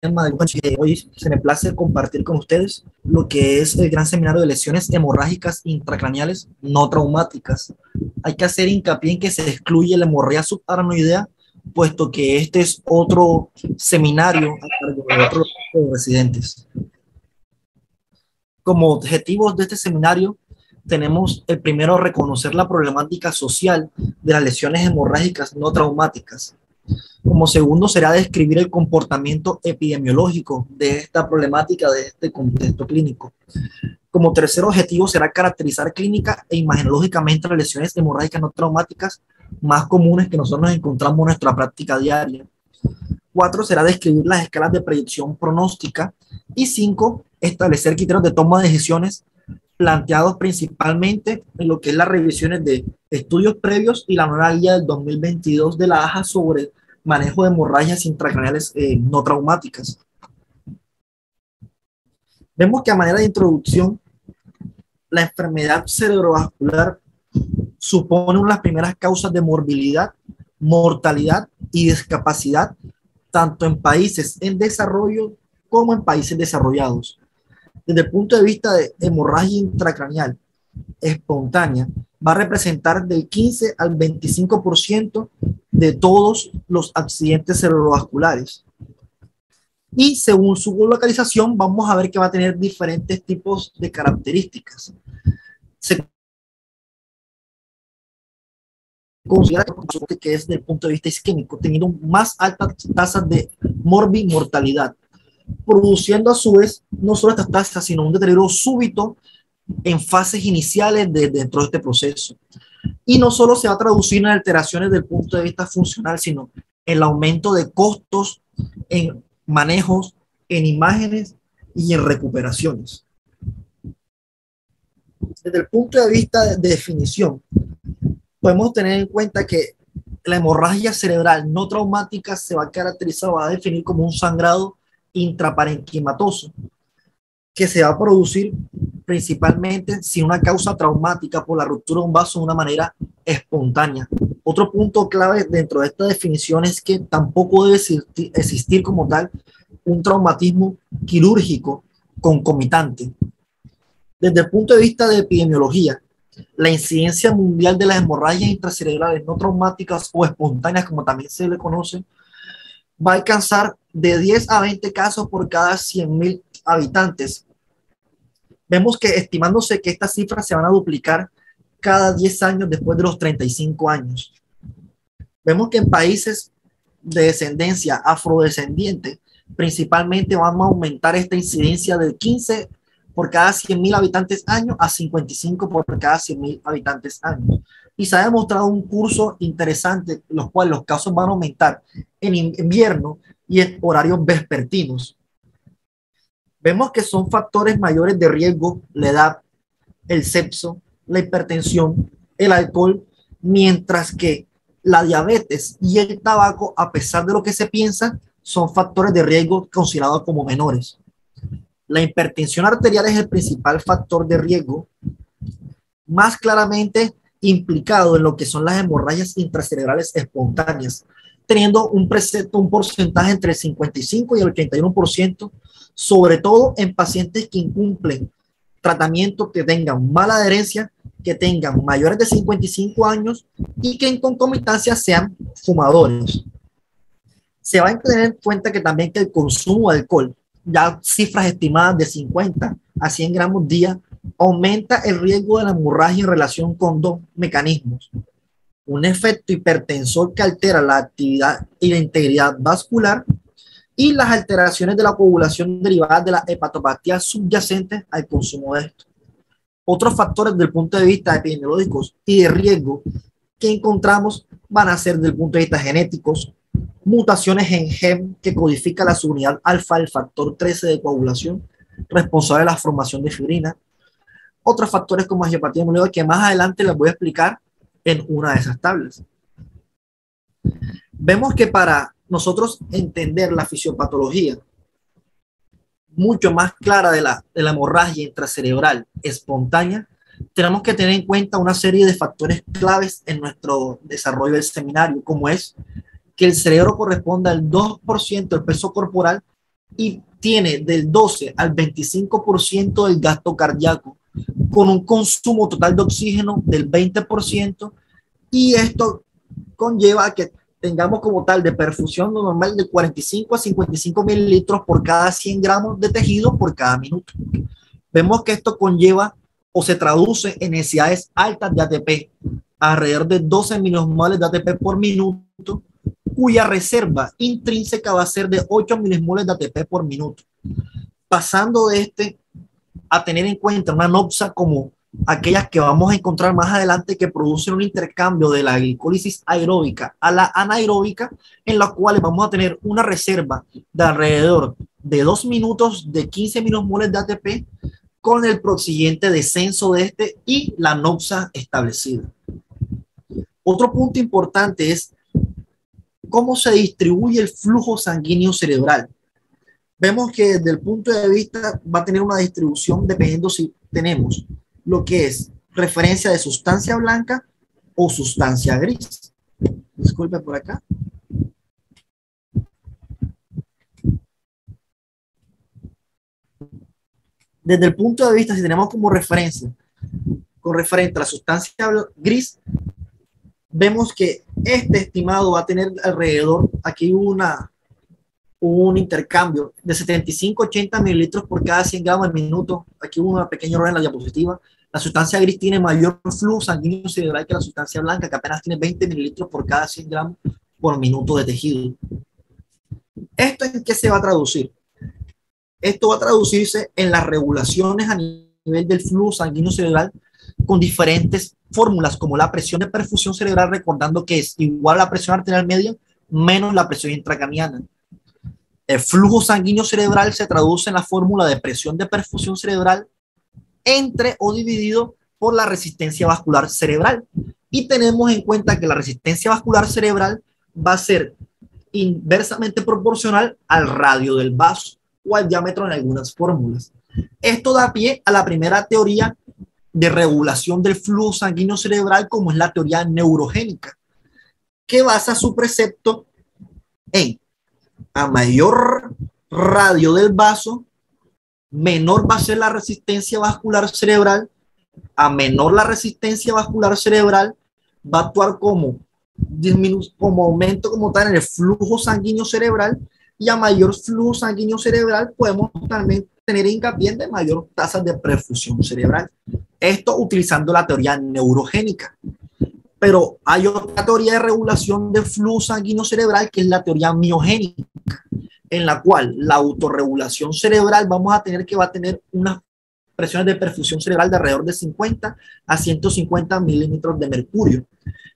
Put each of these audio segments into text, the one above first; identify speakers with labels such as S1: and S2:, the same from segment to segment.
S1: Hoy se me place compartir con ustedes lo que es el gran seminario de lesiones hemorrágicas intracraneales no traumáticas. Hay que hacer hincapié en que se excluye la hemorragia subaracnoidea, puesto que este es otro seminario a cargo de otros residentes. Como objetivos de este seminario, tenemos el primero, reconocer la problemática social de las lesiones hemorrágicas no traumáticas. Como segundo, será describir el comportamiento epidemiológico de esta problemática, de este contexto clínico. Como tercer objetivo, será caracterizar clínica e imagenológicamente las lesiones hemorrágicas no traumáticas más comunes que nosotros nos encontramos en nuestra práctica diaria. 4, será describir las escalas de predicción pronóstica. Y 5, establecer criterios de toma de decisiones planteados principalmente en lo que es las revisiones de estudios previos y la nueva guía del 2022 de la AJA sobre manejo de hemorragias intracraneales no traumáticas. Vemos que a manera de introducción, la enfermedad cerebrovascular supone una de las primeras causas de morbilidad, mortalidad y discapacidad, tanto en países en desarrollo como en países desarrollados. Desde el punto de vista de hemorragia intracraneal espontánea, va a representar del 15 al 25% de todos los accidentes cerebrovasculares. Y según su localización, vamos a ver que va a tener diferentes tipos de características. Se considera que es desde el punto de vista isquémico, teniendo más altas tasas de morbimortalidad, produciendo a su vez no solo estas tasas, sino un deterioro súbito en fases iniciales dentro de este proceso. Y no solo se va a traducir en alteraciones desde el punto de vista funcional, sino en el aumento de costos en manejos, en imágenes y en recuperaciones. Desde el punto de vista de definición, podemos tener en cuenta que la hemorragia cerebral no traumática se va a caracterizar, va a definir como un sangrado intraparenquimatoso que se va a producir principalmente sin una causa traumática por la ruptura de un vaso de una manera espontánea. Otro punto clave dentro de esta definición es que tampoco debe existir como tal un traumatismo quirúrgico concomitante. Desde el punto de vista de epidemiología, la incidencia mundial de las hemorragias intracerebrales no traumáticas o espontáneas, como también se le conoce, va a alcanzar de 10 a 20 casos por cada 100.000 habitantes. Vemos que estimándose que estas cifras se van a duplicar cada 10 años después de los 35 años. Vemos que en países de descendencia afrodescendiente, principalmente vamos a aumentar esta incidencia de 15 por cada 100.000 habitantes año a 55 por cada 100.000 habitantes año. Y se ha demostrado un curso interesante, en los cuales los casos van a aumentar en invierno y en horarios vespertinos. Vemos que son factores mayores de riesgo la edad, el sexo, la hipertensión, el alcohol, mientras que la diabetes y el tabaco, a pesar de lo que se piensa, son factores de riesgo considerados como menores. La hipertensión arterial es el principal factor de riesgo, más claramente implicado en lo que son las hemorragias intracerebrales espontáneas, teniendo un porcentaje entre el 55 y el 81%, sobre todo en pacientes que incumplen tratamientos que tengan mala adherencia, que tengan mayores de 55 años y que en concomitancia sean fumadores. Se va a tener en cuenta que también que el consumo de alcohol, ya cifras estimadas de 50 a 100 gramos día, aumenta el riesgo de la hemorragia en relación con dos mecanismos: un efecto hipertensor que altera la actividad y la integridad vascular, y las alteraciones de la coagulación derivadas de la hepatopatía subyacente al consumo de esto. Otros factores desde el punto de vista epidemiológicos y de riesgo que encontramos van a ser desde el punto de vista genéticos, mutaciones en gen que codifica la subunidad alfa del factor 13 de coagulación, responsable de la formación de fibrina. Otros factores como angiopatía hemoglobina, que más adelante les voy a explicar en una de esas tablas. Vemos que para nosotros entender la fisiopatología mucho más clara de la hemorragia intracerebral espontánea, tenemos que tener en cuenta una serie de factores claves en nuestro desarrollo del seminario, como es que el cerebro corresponde al 2% del peso corporal y tiene del 12 al 25% del gasto cardíaco, con un consumo total de oxígeno del 20%, y esto conlleva a que tengamos como tal de perfusión normal de 45 a 55 mililitros por cada 100 gramos de tejido por cada minuto. Vemos que esto conlleva o se traduce en necesidades altas de ATP, alrededor de 12 milimoles de ATP por minuto, cuya reserva intrínseca va a ser de 8 milimoles de ATP por minuto. Pasando de este a tener en cuenta una NOPSA como aquellas que vamos a encontrar más adelante, que producen un intercambio de la glicólisis aeróbica a la anaeróbica, en la cual vamos a tener una reserva de alrededor de 2 minutos de 15 milimoles de ATP, con el prosiguiente descenso de este y la NOPSA establecida. Otro punto importante es cómo se distribuye el flujo sanguíneo cerebral. Vemos que desde el punto de vista va a tener una distribución dependiendo si tenemos lo que es referencia de sustancia blanca o sustancia gris. Disculpe por acá. Desde el punto de vista, si tenemos como referencia, con referente a la sustancia gris, vemos que este estimado va a tener alrededor, aquí un intercambio de 75-80 mililitros por cada 100 gramos al minuto. Aquí hubo una pequeña error en la diapositiva. La sustancia gris tiene mayor flujo sanguíneo cerebral que la sustancia blanca, que apenas tiene 20 mililitros por cada 100 gramos por minuto de tejido. ¿Esto en qué se va a traducir? Esto va a traducirse en las regulaciones a nivel del flujo sanguíneo cerebral con diferentes fórmulas, como la presión de perfusión cerebral, recordando que es igual a la presión arterial media menos la presión intracraniana. El flujo sanguíneo cerebral se traduce en la fórmula de presión de perfusión cerebral entre o dividido por la resistencia vascular cerebral. Y tenemos en cuenta que la resistencia vascular cerebral va a ser inversamente proporcional al radio del vaso o al diámetro en algunas fórmulas. Esto da pie a la primera teoría de regulación del flujo sanguíneo cerebral, como es la teoría neurogénica, que basa su precepto en: a mayor radio del vaso, menor va a ser la resistencia vascular cerebral. A menor la resistencia vascular cerebral, va a actuar como aumento como tal en el flujo sanguíneo cerebral, y a mayor flujo sanguíneo cerebral podemos también tener hincapié de mayor tasa de perfusión cerebral. Esto utilizando la teoría neurogénica. Pero hay otra teoría de regulación del flujo sanguíneo cerebral, que es la teoría miogénica, en la cual la autorregulación cerebral vamos a tener que va a tener unas presiones de perfusión cerebral de alrededor de 50 a 150 milímetros de mercurio,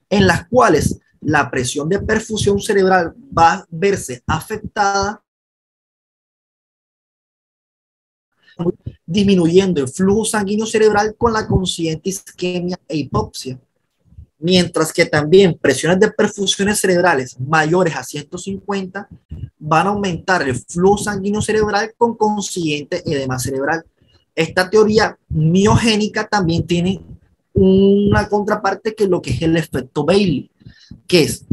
S1: en las cuales la presión de perfusión cerebral va a verse afectada, disminuyendo el flujo sanguíneo cerebral con la consiguiente isquemia e hipoxia. Mientras que también presiones de perfusiones cerebrales mayores a 150 van a aumentar el flujo sanguíneo cerebral con consiguiente edema cerebral. Esta teoría miogénica también tiene una contraparte, que es lo que es el efecto Bailey, que es: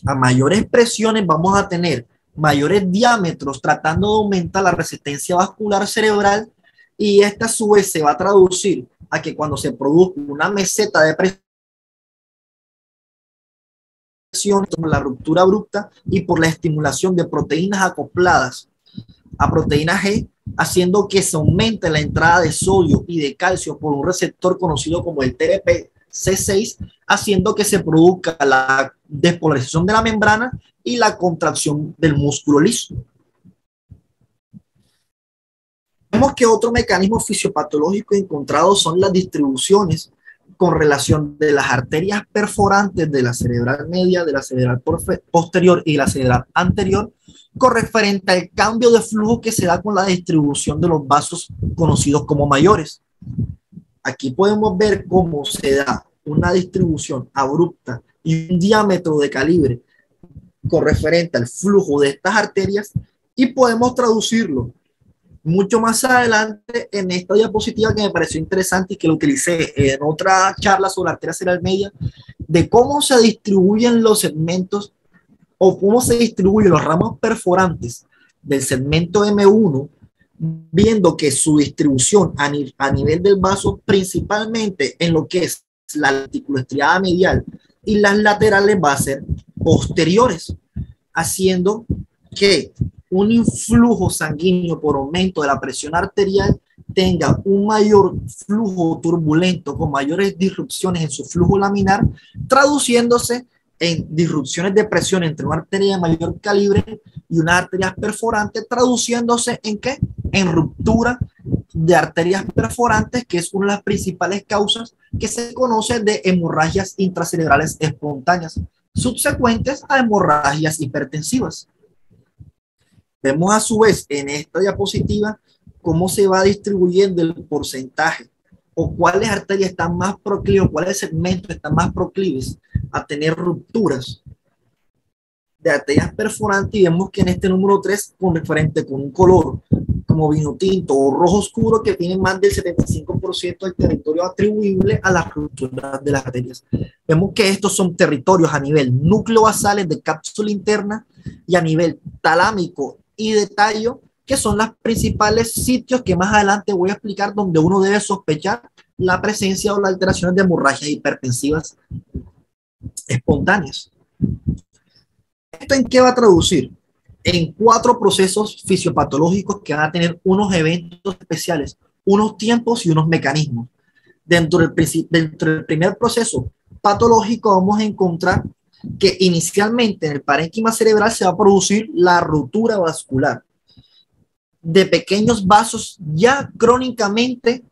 S1: a mayores presiones vamos a tener mayores diámetros, tratando de aumentar la resistencia vascular cerebral, y esta a su vez se va a traducir a que cuando se produzca una meseta de presión, por la ruptura abrupta y por la estimulación de proteínas acopladas a proteína G, haciendo que se aumente la entrada de sodio y de calcio por un receptor conocido como el TRPC6, haciendo que se produzca la despolarización de la membrana y la contracción del músculo liso. Vemos que otro mecanismo fisiopatológico encontrado son las distribuciones con relación de las arterias perforantes de la cerebral media, de la cerebral posterior y la cerebral anterior, con referente al cambio de flujo que se da con la distribución de los vasos conocidos como mayores. Aquí podemos ver cómo se da una distribución abrupta y un diámetro de calibre con referente al flujo de estas arterias, y podemos traducirlo mucho más adelante en esta diapositiva, que me pareció interesante y que lo utilicé en otra charla sobre arteria cerebral media, de cómo se distribuyen los segmentos o cómo se distribuyen los ramos perforantes del segmento M1, viendo que su distribución a nivel del vaso, principalmente en lo que es la lenticular estriada medial y las laterales, va a ser posteriores, haciendo que un influjo sanguíneo por aumento de la presión arterial tenga un mayor flujo turbulento con mayores disrupciones en su flujo laminar, traduciéndose en disrupciones de presión entre una arteria de mayor calibre y una arteria perforante, traduciéndose en ¿qué? En ruptura de arterias perforantes, que es una de las principales causas que se conoce de hemorragias intracerebrales espontáneas, subsecuentes a hemorragias hipertensivas. Vemos a su vez en esta diapositiva cómo se va distribuyendo el porcentaje o cuáles arterias están más proclives, cuáles segmentos están más proclives a tener rupturas de arterias perforantes, y vemos que en este número 3, con referente con un color como vino tinto o rojo oscuro, que tiene más del 75% del territorio atribuible a las rupturas de las arterias. Vemos que estos son territorios a nivel núcleo basales de cápsula interna y a nivel talámico y de tallo, que son los principales sitios que más adelante voy a explicar donde uno debe sospechar la presencia o las alteraciones de hemorragias hipertensivas espontáneas. ¿Esto en qué va a traducir? En 4 procesos fisiopatológicos que van a tener unos eventos especiales, unos tiempos y unos mecanismos. Dentro del primer proceso patológico vamos a encontrar que inicialmente en el parénquima cerebral se va a producir la ruptura vascular de pequeños vasos ya crónicamente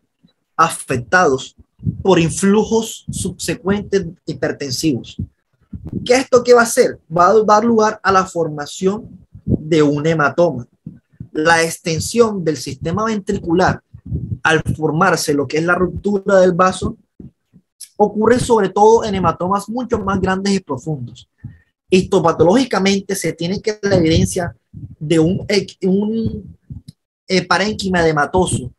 S1: afectados por influjos subsecuentes hipertensivos. ¿Qué esto qué va a hacer? Va a dar lugar a la formación de un hematoma. La extensión del sistema ventricular al formarse lo que es la ruptura del vaso ocurre sobre todo en hematomas mucho más grandes y profundos. Histopatológicamente se tiene que la evidencia de un parénquima edematoso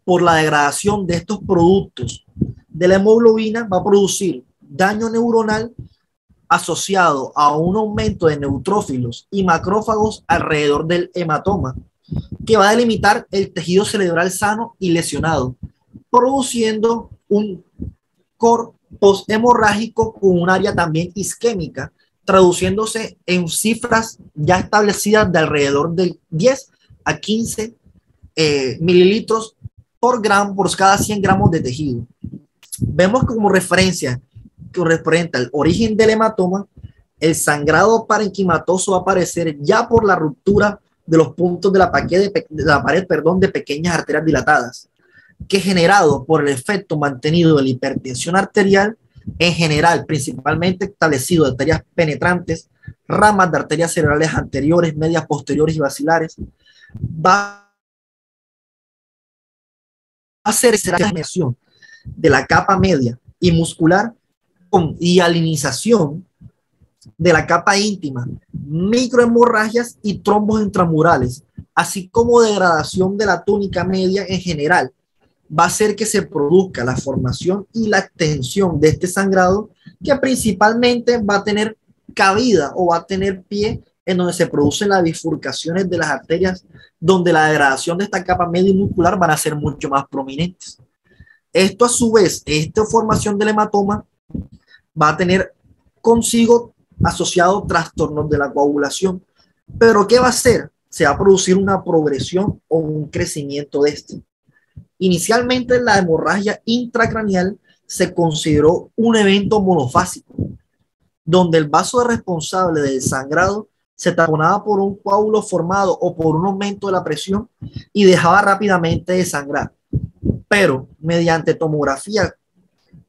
S1: por la degradación de estos productos de la hemoglobina, va a producir daño neuronal asociado a un aumento de neutrófilos y macrófagos alrededor del hematoma, que va a delimitar el tejido cerebral sano y lesionado, produciendo un core posthemorrágico con un área también isquémica, traduciéndose en cifras ya establecidas de alrededor de 10 a 15 mililitros por gramo por cada 100 gramos de tejido. Vemos como referencia que representa el origen del hematoma, el sangrado parenquimatoso va a aparecer ya por la ruptura de los puntos de la pared, de pequeñas arterias dilatadas, que generado por el efecto mantenido de la hipertensión arterial, en general, principalmente establecido de arterias penetrantes, ramas de arterias cerebrales anteriores, medias, posteriores y basilares, va a hacer esa generación de la capa media y muscular con hialinización de la capa íntima, microhemorragias y trombos intramurales, así como degradación de la túnica media en general. Va a hacer que se produzca la formación y la extensión de este sangrado, que principalmente va a tener cabida o va a tener pie en donde se producen las bifurcaciones de las arterias, donde la degradación de esta capa media y muscular van a ser mucho más prominentes. Esto a su vez, esta formación del hematoma va a tener consigo asociado trastornos de la coagulación. Pero ¿qué va a hacer? Se va a producir una progresión o un crecimiento de este. Inicialmente la hemorragia intracraneal se consideró un evento monofásico, donde el vaso responsable del sangrado se taponaba por un coágulo formado o por un aumento de la presión y dejaba rápidamente de sangrar. Pero mediante tomografía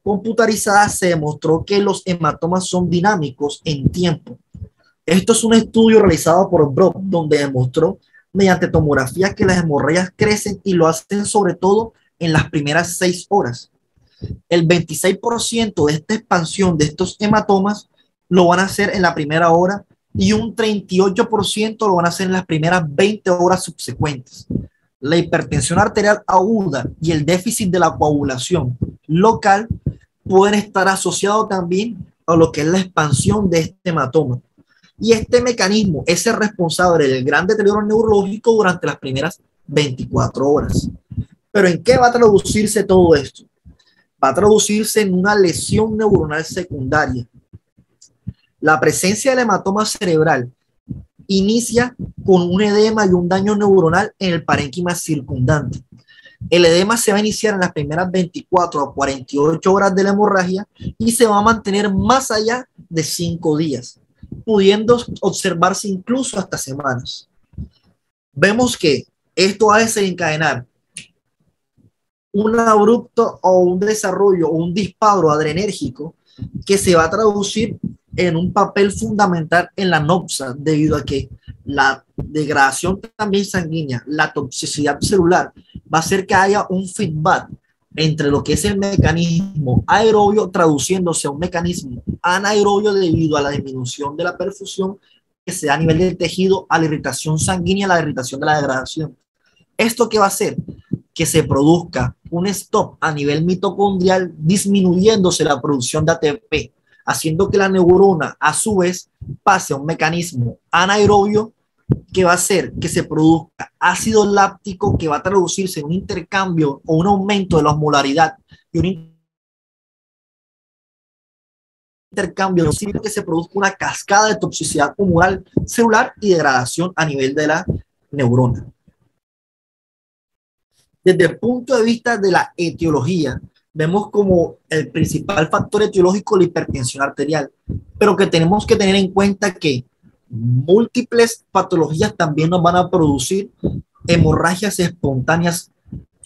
S1: computarizada se demostró que los hematomas son dinámicos en tiempo. Esto es un estudio realizado por Brock, donde demostró mediante tomografías que las hemorragias crecen y lo hacen sobre todo en las primeras 6 horas. El 26% de esta expansión de estos hematomas lo van a hacer en la primera hora y un 38% lo van a hacer en las primeras 20 horas subsecuentes. La hipertensión arterial aguda y el déficit de la coagulación local pueden estar asociados también a lo que es la expansión de este hematoma. Y este mecanismo es el responsable del gran deterioro neurológico durante las primeras 24 horas. Pero ¿en qué va a traducirse todo esto? Va a traducirse en una lesión neuronal secundaria. La presencia del hematoma cerebral inicia con un edema y un daño neuronal en el parénquima circundante. El edema se va a iniciar en las primeras 24 a 48 horas de la hemorragia y se va a mantener más allá de 5 días, pudiendo observarse incluso hasta semanas. Vemos que esto va a desencadenar un abrupto o un desarrollo o un disparo adrenérgico que se va a traducir en un papel fundamental en la nopsa, debido a que la degradación también sanguínea, la toxicidad celular, va a hacer que haya un feedback entre lo que es el mecanismo aerobio traduciéndose a un mecanismo anaerobio debido a la disminución de la perfusión que se da a nivel del tejido, a la irritación sanguínea, a la irritación de la degradación. ¿Esto qué va a hacer? Que se produzca un stop a nivel mitocondrial, disminuyéndose la producción de ATP, haciendo que la neurona a su vez pase a un mecanismo anaerobio que va a hacer que se produzca ácido láctico, que va a traducirse en un intercambio o un aumento de la osmolaridad y un intercambio que se produzca una cascada de toxicidad humoral celular y degradación a nivel de la neurona. Desde el punto de vista de la etiología, vemos como el principal factor etiológico la hipertensión arterial, pero que tenemos que tener en cuenta que múltiples patologías también nos van a producir hemorragias espontáneas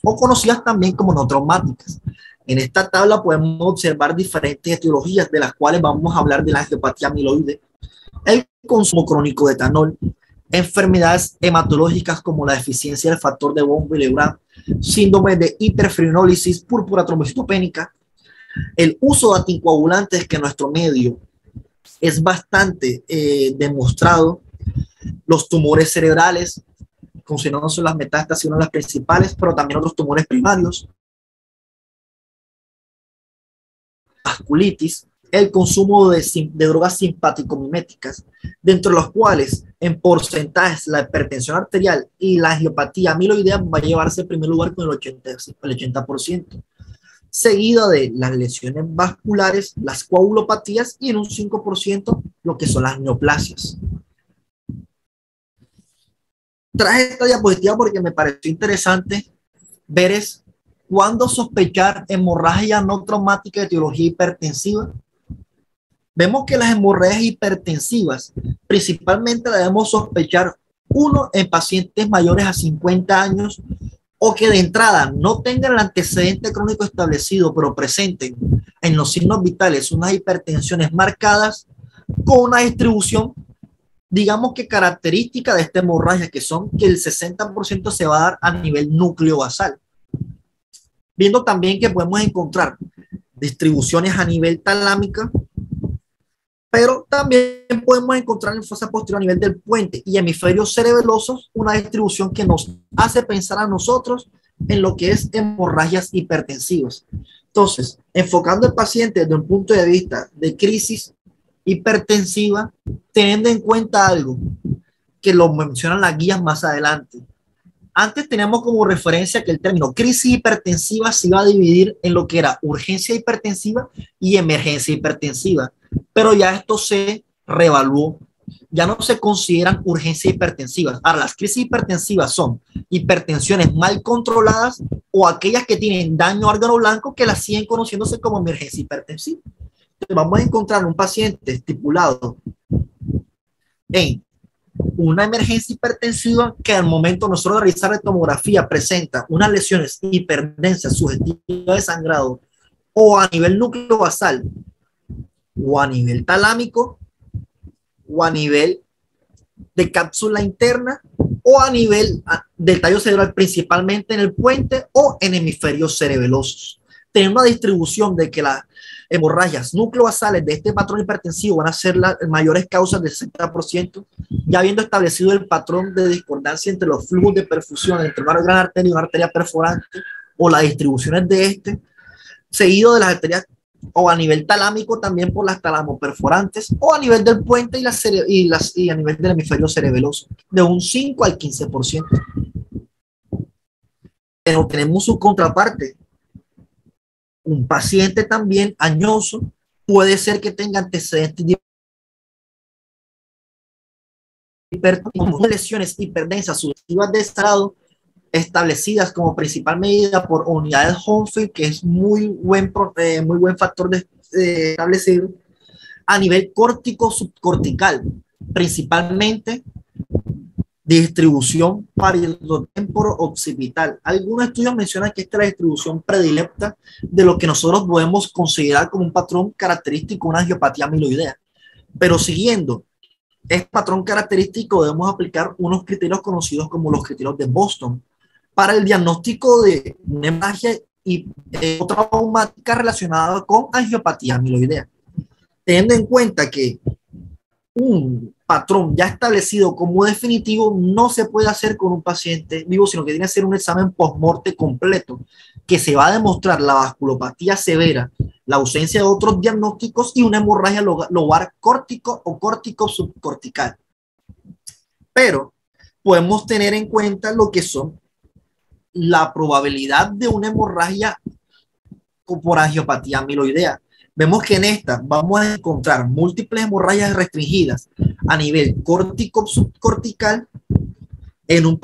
S1: o conocidas también como no traumáticas. En esta tabla podemos observar diferentes etiologías, de las cuales vamos a hablar de la angiopatía amiloide, el consumo crónico de etanol, enfermedades hematológicas como la deficiencia del factor de von Willebrand, síndrome de hiperfibrinólisis, púrpura trombocitopénica, el uso de anticoagulantes que en nuestro medio es bastante demostrado, los tumores cerebrales, considerándose las metástasis una de las principales, pero también otros tumores primarios, vasculitis, el consumo de drogas simpático-miméticas, dentro de los cuales en porcentajes la hipertensión arterial y la angiopatía amiloidea va a llevarse en primer lugar con el 80%, seguida de las lesiones vasculares, las coagulopatías y en un 5% lo que son las neoplasias. Traje esta diapositiva porque me pareció interesante ver cuándo sospechar hemorragia no traumática de etiología hipertensiva. Vemos que las hemorragias hipertensivas principalmente las debemos sospechar, uno, en pacientes mayores a 50 años o que de entrada no tengan el antecedente crónico establecido, pero presenten en los signos vitales unas hipertensiones marcadas con una distribución, digamos que característica de esta hemorragia, que son que el 60% se va a dar a nivel núcleo basal. Viendo también que podemos encontrar distribuciones a nivel talámica, pero también podemos encontrar en fosa posterior a nivel del puente y hemisferios cerebelosos una distribución que nos hace pensar a nosotros en lo que es hemorragias hipertensivas. Entonces, enfocando al paciente desde un punto de vista de crisis hipertensiva, teniendo en cuenta algo que lo mencionan las guías más adelante. Antes teníamos como referencia que el término crisis hipertensiva se iba a dividir en lo que era urgencia hipertensiva y emergencia hipertensiva, pero ya esto se reevaluó. Ya no se consideran urgencias hipertensivas. Ahora, las crisis hipertensivas son hipertensiones mal controladas o aquellas que tienen daño a órgano blanco que las siguen conociéndose como emergencia hipertensiva. Entonces, vamos a encontrar un paciente estipulado en una emergencia hipertensiva que al momento nosotros de realizar la tomografía presenta unas lesiones hiperdensas sugestivas de sangrado o a nivel núcleo basal o a nivel talámico o a nivel de cápsula interna o a nivel del tallo cerebral, principalmente en el puente o en hemisferios cerebelosos. Tenemos una distribución de que las hemorragias núcleo-basales de este patrón hipertensivo van a ser las mayores causas del 60%, ya habiendo establecido el patrón de discordancia entre los flujos de perfusión entre una gran arteria y una arteria perforante o las distribuciones de este, seguido de las arterias o a nivel talámico también por las talamoperforantes, o a nivel del puente y a nivel del hemisferio cerebeloso, de un 5 al 15%. Pero tenemos su contraparte. Un paciente también añoso puede ser que tenga antecedentes de lesiones hiperdensas sucesivas de estado establecidas como principal medida por unidades Hounsfield, que es muy buen factor de establecer a nivel córtico subcortical, principalmente distribución parietotemporo-occipital. Algunos estudios mencionan que esta es la distribución predilecta de lo que nosotros podemos considerar como un patrón característico de una angiopatía amiloidea. Pero siguiendo este patrón característico, debemos aplicar unos criterios conocidos como los criterios de Boston para el diagnóstico de una hemorragia y traumática relacionada con angiopatía amiloidea. Teniendo en cuenta que un patrón ya establecido como definitivo no se puede hacer con un paciente vivo, sino que tiene que ser un examen post-morte completo, que se va a demostrar la vasculopatía severa, la ausencia de otros diagnósticos y una hemorragia lobar córtico o córtico subcortical. Pero podemos tener en cuenta lo que son la probabilidad de una hemorragia por angiopatía amiloidea. Vemos que en esta vamos a encontrar múltiples hemorragias restringidas a nivel córtico subcortical en un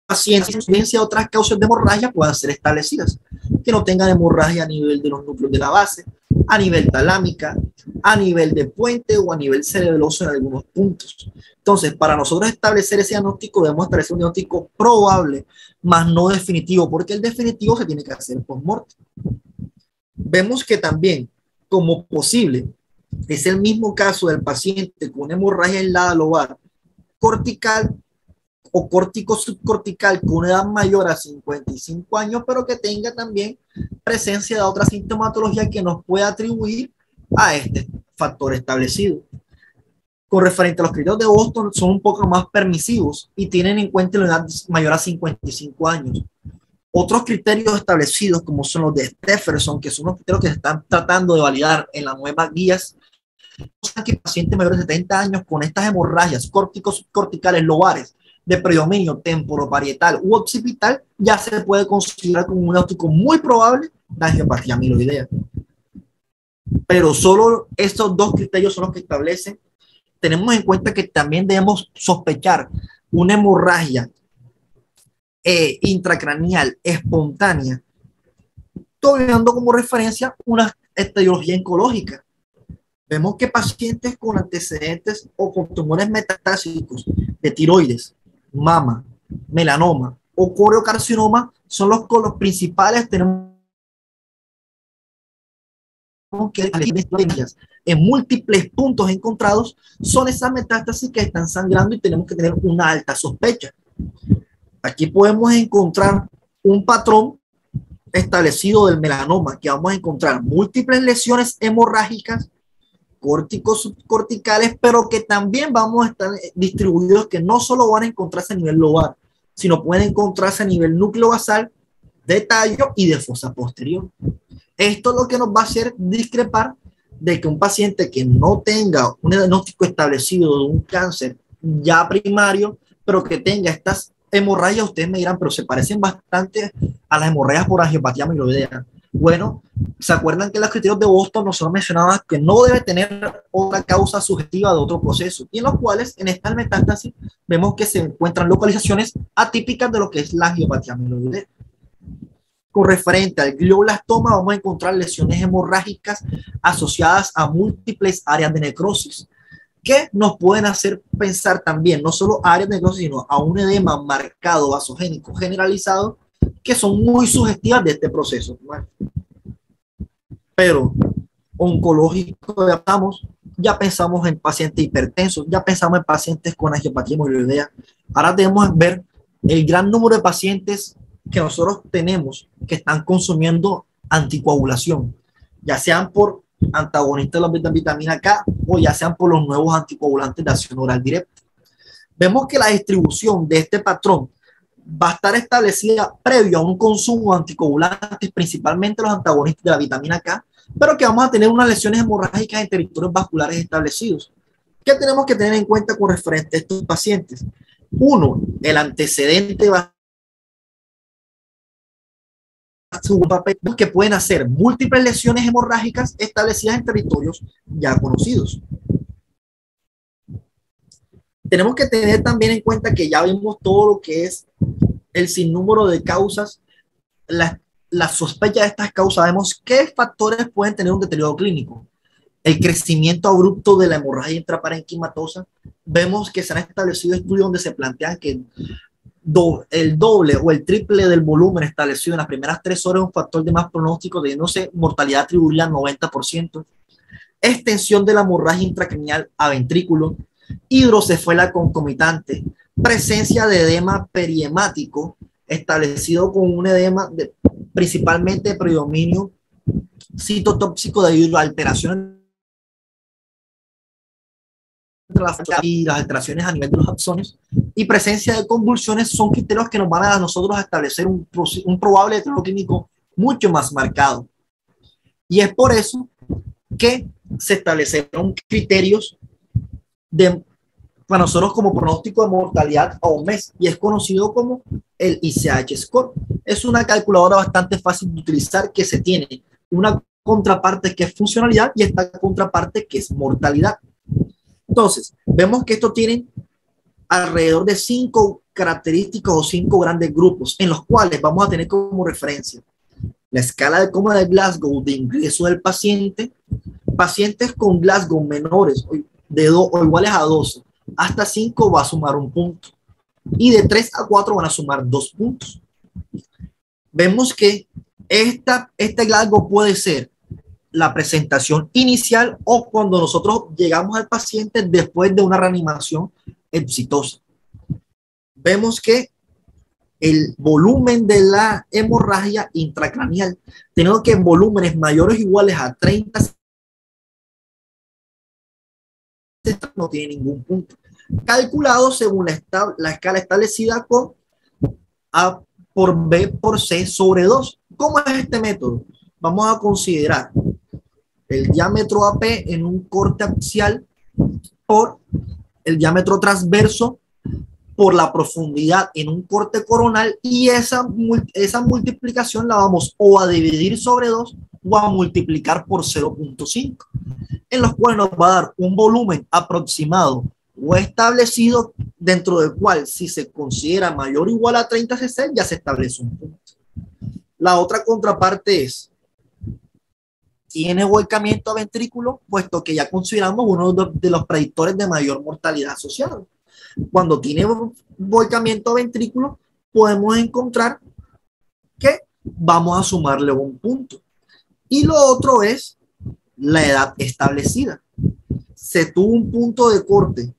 S1: paciente sin otras causas de hemorragia puedan ser establecidas, que no tengan hemorragia a nivel de los núcleos de la base, a nivel talámica, a nivel de puente o a nivel cerebeloso en algunos puntos. Entonces, para nosotros establecer ese diagnóstico, debemos establecer un diagnóstico probable, más no definitivo, porque el definitivo se tiene que hacer post-mortem. Vemos que también, como posible, es el mismo caso del paciente con hemorragia aislada lobar cortical o córtico subcortical con una edad mayor a 55 años, pero que tenga también presencia de otra sintomatología que nos pueda atribuir a este factor establecido. Con referente a los criterios de Boston, son un poco más permisivos y tienen en cuenta la edad mayor a 55 años. Otros criterios establecidos, como son los de Stephenson, que son los criterios que se están tratando de validar en las nuevas guías, que pacientes mayores de 70 años con estas hemorragias córticos subcorticales lobares de predominio temporoparietal u occipital ya se puede considerar como un diagnóstico muy probable de angiopatía amiloidea. Pero solo estos dos criterios son los que establecen. Tenemos en cuenta que también debemos sospechar una hemorragia intracraneal espontánea, tomando como referencia una etiología oncológica. Vemos que pacientes con antecedentes o con tumores metastásicos de tiroides, mama, melanoma o coriocarcinoma son los principales. Tenemos que en múltiples puntos encontrados son esas metástasis que están sangrando y tenemos que tener una alta sospecha. Aquí podemos encontrar un patrón establecido del melanoma, que vamos a encontrar múltiples lesiones hemorrágicas córticos subcorticales, pero que también vamos a estar distribuidos, que no solo van a encontrarse a nivel lobar, sino pueden encontrarse a nivel núcleo basal, de tallo y de fosa posterior. Esto es lo que nos va a hacer discrepar de que un paciente que no tenga un diagnóstico establecido de un cáncer ya primario, pero que tenga estas hemorragias, ustedes me dirán, pero se parecen bastante a las hemorragias por angiopatía amiloidea. Bueno, ¿se acuerdan que los criterios de Boston nosotros mencionábamos que no debe tener otra causa sugestiva de otro proceso? Y en los cuales, en esta metástasis, vemos que se encuentran localizaciones atípicas de lo que es la angiopatía amiloidea. Con referente al glioblastoma, vamos a encontrar lesiones hemorrágicas asociadas a múltiples áreas de necrosis, que nos pueden hacer pensar también, no solo a áreas de necrosis, sino a un edema marcado vasogénico generalizado, que son muy sugestivas de este proceso. Bueno, pero oncológico, ya pensamos en pacientes hipertensos, ya pensamos en pacientes con angiopatía amiloidea. Ahora debemos ver el gran número de pacientes que nosotros tenemos que están consumiendo anticoagulación, ya sean por antagonistas de la vitamina K o ya sean por los nuevos anticoagulantes de acción oral directa. Vemos que la distribución de este patrón va a estar establecida previo a un consumo de anticoagulantes, principalmente los antagonistas de la vitamina K, pero que vamos a tener unas lesiones hemorrágicas en territorios vasculares establecidos. ¿Qué tenemos que tener en cuenta con referente a estos pacientes? Uno, el antecedente va a su papel que pueden hacer múltiples lesiones hemorrágicas establecidas en territorios ya conocidos. Tenemos que tener también en cuenta que ya vimos todo lo que es el sinnúmero de causas, la sospecha de estas causas. Vemos qué factores pueden tener un deterioro clínico. El crecimiento abrupto de la hemorragia intraparenquimatosa. Vemos que se han establecido estudios donde se plantean que el doble o el triple del volumen establecido en las primeras 3 horas es un factor de más pronóstico, teniéndose mortalidad atribuible al 90%. Extensión de la hemorragia intracraneal a ventrículo, hidrocefalia concomitante, presencia de edema periemático establecido con un edema principalmente de predominio citotóxico debido a alteraciones y las alteraciones a nivel de los axones y presencia de convulsiones son criterios que nos van a nosotros a establecer un probable deterioro clínico mucho más marcado. Y es por eso que se establecieron criterios para nosotros como pronóstico de mortalidad a un mes y es conocido como el ICH Score. Es una calculadora bastante fácil de utilizar que se tiene una contraparte que es funcionalidad y esta contraparte que es mortalidad. Entonces, vemos que esto tiene alrededor de 5 características o 5 grandes grupos en los cuales vamos a tener como referencia la escala de coma de Glasgow de ingreso del paciente, pacientes con Glasgow menores de 2 o iguales a 12, hasta 5 va a sumar 1 punto y de 3 a 4 van a sumar 2 puntos. Vemos que este Glasgow puede ser la presentación inicial o cuando nosotros llegamos al paciente después de una reanimación exitosa. Vemos que el volumen de la hemorragia intracraneal, tenemos que en volúmenes mayores o iguales a 30 no tiene ningún punto. Calculado según la escala establecida con A por B por C sobre 2. ¿Cómo es este método? Vamos a considerar el diámetro AP en un corte axial por el diámetro transverso por la profundidad en un corte coronal y esa multiplicación la vamos o a dividir sobre 2 o a multiplicar por 0.5, en los cuales nos va a dar un volumen aproximado o establecido dentro del cual si se considera mayor o igual a 30 cc ya se establece un punto. La otra contraparte es tiene volcamiento a ventrículo, puesto que ya consideramos uno de los predictores de mayor mortalidad asociado. Cuando tiene volcamiento a ventrículo, podemos encontrar que vamos a sumarle 1 punto. Y lo otro es la edad establecida. Se tuvo un punto de corte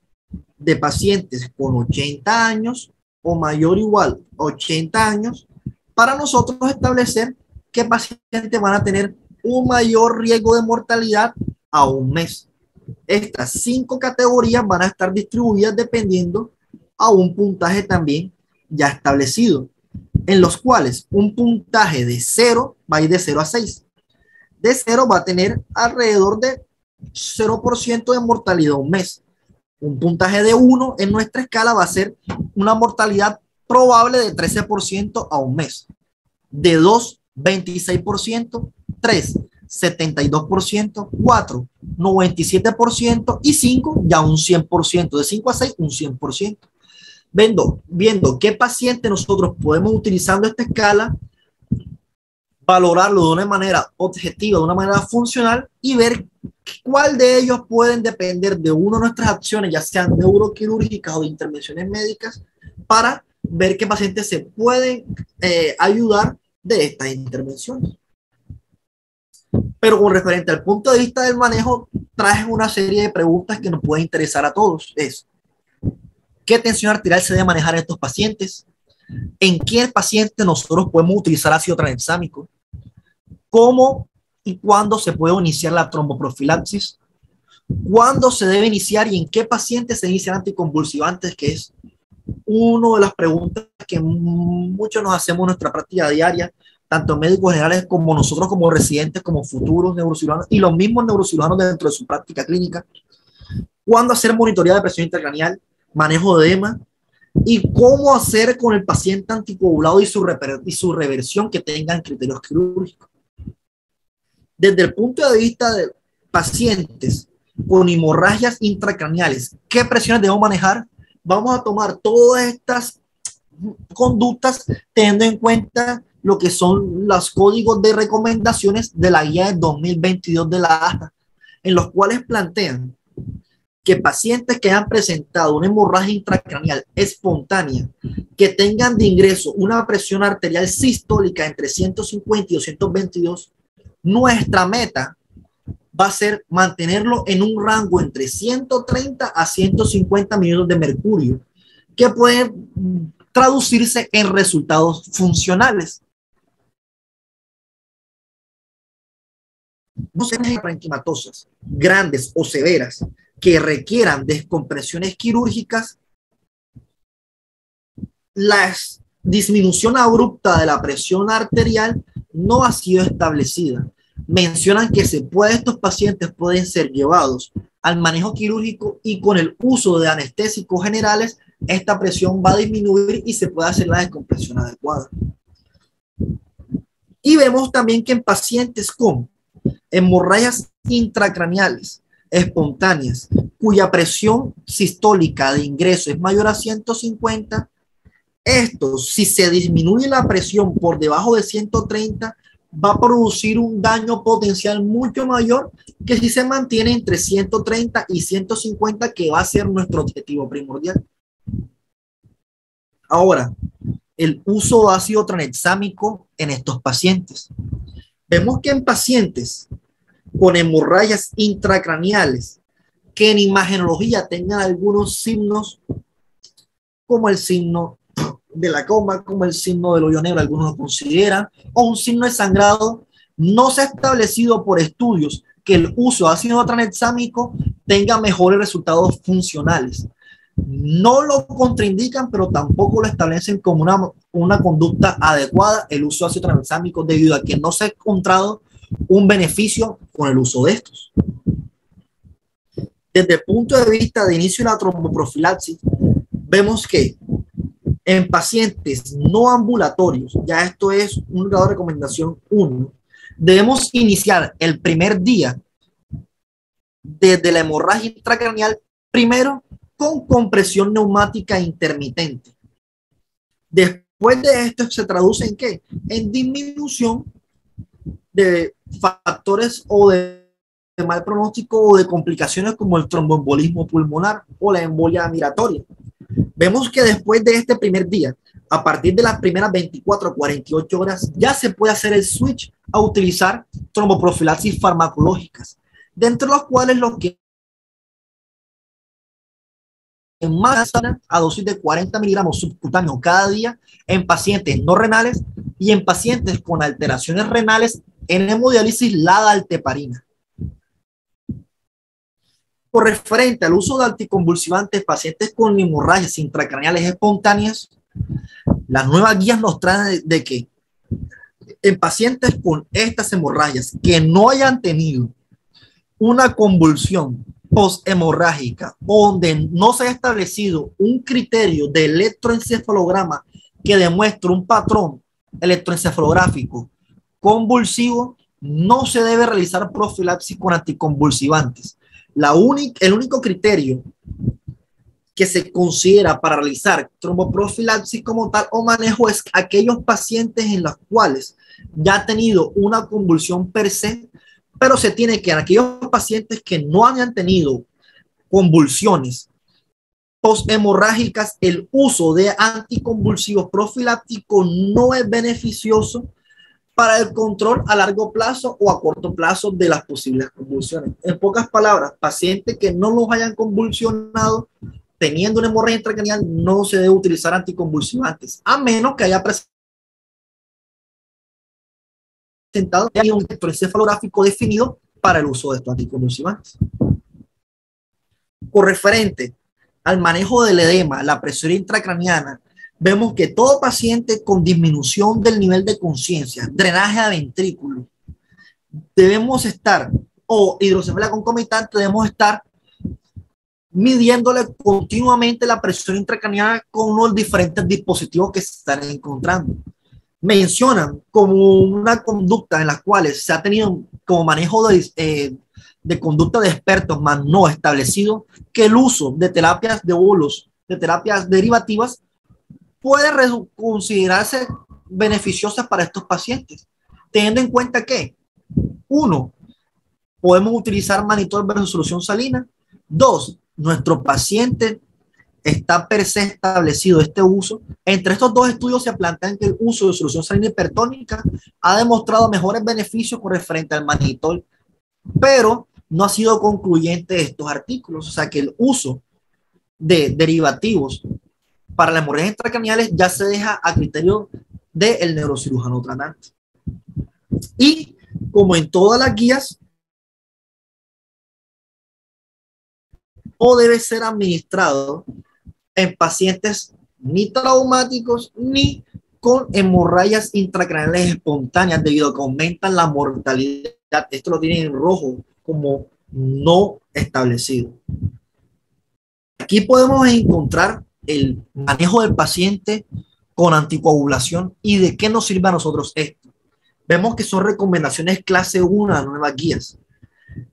S1: de pacientes con 80 años o mayor o igual a 80 años para nosotros establecer qué pacientes van a tener un mayor riesgo de mortalidad a un mes. Estas 5 categorías van a estar distribuidas dependiendo a un puntaje también ya establecido, en los cuales un puntaje de 0 va a ir de 0 a 6. De 0 va a tener alrededor de 0% de mortalidad a un mes. Un puntaje de 1 en nuestra escala va a ser una mortalidad probable de 13% a un mes. De 2, 26%, 3, 72%, 4, 97% y 5, ya un 100%. De 5 a 6, un 100%. Viendo qué paciente nosotros podemos utilizando esta escala, valorarlo de una manera objetiva, de una manera funcional y ver cuál de ellos pueden depender de una de nuestras acciones, ya sean neuroquirúrgicas o de intervenciones médicas, para ver qué pacientes se pueden ayudar de estas intervenciones. Pero con referente al punto de vista del manejo, traje una serie de preguntas que nos pueden interesar a todos. Es, ¿qué tensión arterial se debe manejar en estos pacientes? ¿En qué paciente nosotros podemos utilizar ácido tranexámico? ¿Cómo y cuándo se puede iniciar la tromboprofilaxis? ¿Cuándo se debe iniciar y en qué paciente se inicia el anticonvulsivante, que es Una de las preguntas que muchos nos hacemos en nuestra práctica diaria, tanto médicos generales como nosotros como residentes, como futuros neurocirujanos y los mismos neurocirujanos dentro de su práctica clínica, cuándo hacer monitoreo de presión intracraneal, manejo de edema y cómo hacer con el paciente anticoagulado y su reversión que tengan criterios quirúrgicos. Desde el punto de vista de pacientes con hemorragias intracraneales, ¿qué presiones debemos manejar? Vamos a tomar todas estas conductas teniendo en cuenta lo que son los códigos de recomendaciones de la guía de 2022 de la AJA, en los cuales plantean que pacientes que han presentado una hemorragia intracraneal espontánea, que tengan de ingreso una presión arterial sistólica entre 150 y 222, nuestra meta va a ser mantenerlo en un rango entre 130 a 150 milímetros de mercurio, que pueden traducirse en resultados funcionales. No se parenquimatosas grandes o severas que requieran descompresiones quirúrgicas, la disminución abrupta de la presión arterial no ha sido establecida. Mencionan que estos pacientes pueden ser llevados al manejo quirúrgico y con el uso de anestésicos generales, esta presión va a disminuir y se puede hacer la descompresión adecuada. Y vemos también que en pacientes con hemorragias intracraneales espontáneas, cuya presión sistólica de ingreso es mayor a 150, si se disminuye la presión por debajo de 130, va a producir un daño potencial mucho mayor que si se mantiene entre 130 y 150, que va a ser nuestro objetivo primordial. Ahora, el uso de ácido tranexámico en estos pacientes. Vemos que en pacientes con hemorragias intracraneales que en imagenología tengan algunos signos como el signo de la coma, como el signo del hoyo negro, algunos lo consideran, o un signo de sangrado, no se ha establecido por estudios que el uso de ácido tranexámico tenga mejores resultados funcionales. No lo contraindican, pero tampoco lo establecen como una conducta adecuada el uso de ácido tranexámico, debido a que no se ha encontrado un beneficio con el uso de estos. Desde el punto de vista de inicio de la tromboprofilaxis, vemos que en pacientes no ambulatorios, ya esto es un grado de recomendación 1, debemos iniciar el primer día desde la hemorragia intracraneal, primero con compresión neumática intermitente. Después de esto se traduce en ¿qué? En disminución de factores o de mal pronóstico o de complicaciones como el tromboembolismo pulmonar o la embolia migratoria. Vemos que después de este primer día, a partir de las primeras 24 o 48 horas, ya se puede hacer el switch a utilizar tromboprofilaxis farmacológicas, de entre los cuales los que más a dosis de 40 miligramos subcutáneos cada día en pacientes no renales y en pacientes con alteraciones renales en hemodiálisis, la dalteparina. Por referente al uso de anticonvulsivantes en pacientes con hemorragias intracraneales espontáneas, las nuevas guías nos traen de que en pacientes con estas hemorragias que no hayan tenido una convulsión posthemorrágica, donde no se ha establecido un criterio de electroencefalograma que demuestre un patrón electroencefalográfico convulsivo, no se debe realizar profilaxis con anticonvulsivantes. El único criterio que se considera para realizar tromboprofilaxis como tal o manejo es aquellos pacientes en los cuales ya ha tenido una convulsión per se, pero se tiene que en aquellos pacientes que no hayan tenido convulsiones posthemorrágicas, el uso de anticonvulsivos profilácticos no es beneficioso para el control a largo plazo o a corto plazo de las posibles convulsiones. En pocas palabras, pacientes que no los hayan convulsionado teniendo una hemorragia intracraneal, no se debe utilizar anticonvulsivantes, a menos que haya presentado un electroencefalográfico definido para el uso de estos anticonvulsivantes. Con referente al manejo del edema, la presión intracraniana, vemos que todo paciente con disminución del nivel de conciencia, drenaje a ventrículo, debemos estar, o hidrocefalia concomitante, debemos estar midiéndole continuamente la presión intracraniana con los diferentes dispositivos que se están encontrando. Mencionan como una conducta en la cual se ha tenido como manejo de conducta de expertos más no establecido que el uso de terapias de bolos, de terapias derivativas, puede considerarse beneficiosas para estos pacientes, teniendo en cuenta que, uno, podemos utilizar mannitol versus solución salina. Dos, nuestro paciente está per se establecido este uso. Entre estos dos estudios se plantean que el uso de solución salina hipertónica ha demostrado mejores beneficios con referente al mannitol, pero no ha sido concluyente estos artículos. O sea que el uso de derivativos para las hemorragias intracraneales ya se deja a criterio del neurocirujano tratante. Y como en todas las guías, no debe ser administrado en pacientes ni traumáticos ni con hemorragias intracraneales espontáneas debido a que aumentan la mortalidad. Esto lo tienen en rojo como no establecido. Aquí podemos encontrar el manejo del paciente con anticoagulación y de qué nos sirve a nosotros esto. Vemos que son recomendaciones clase 1 de nuevas guías.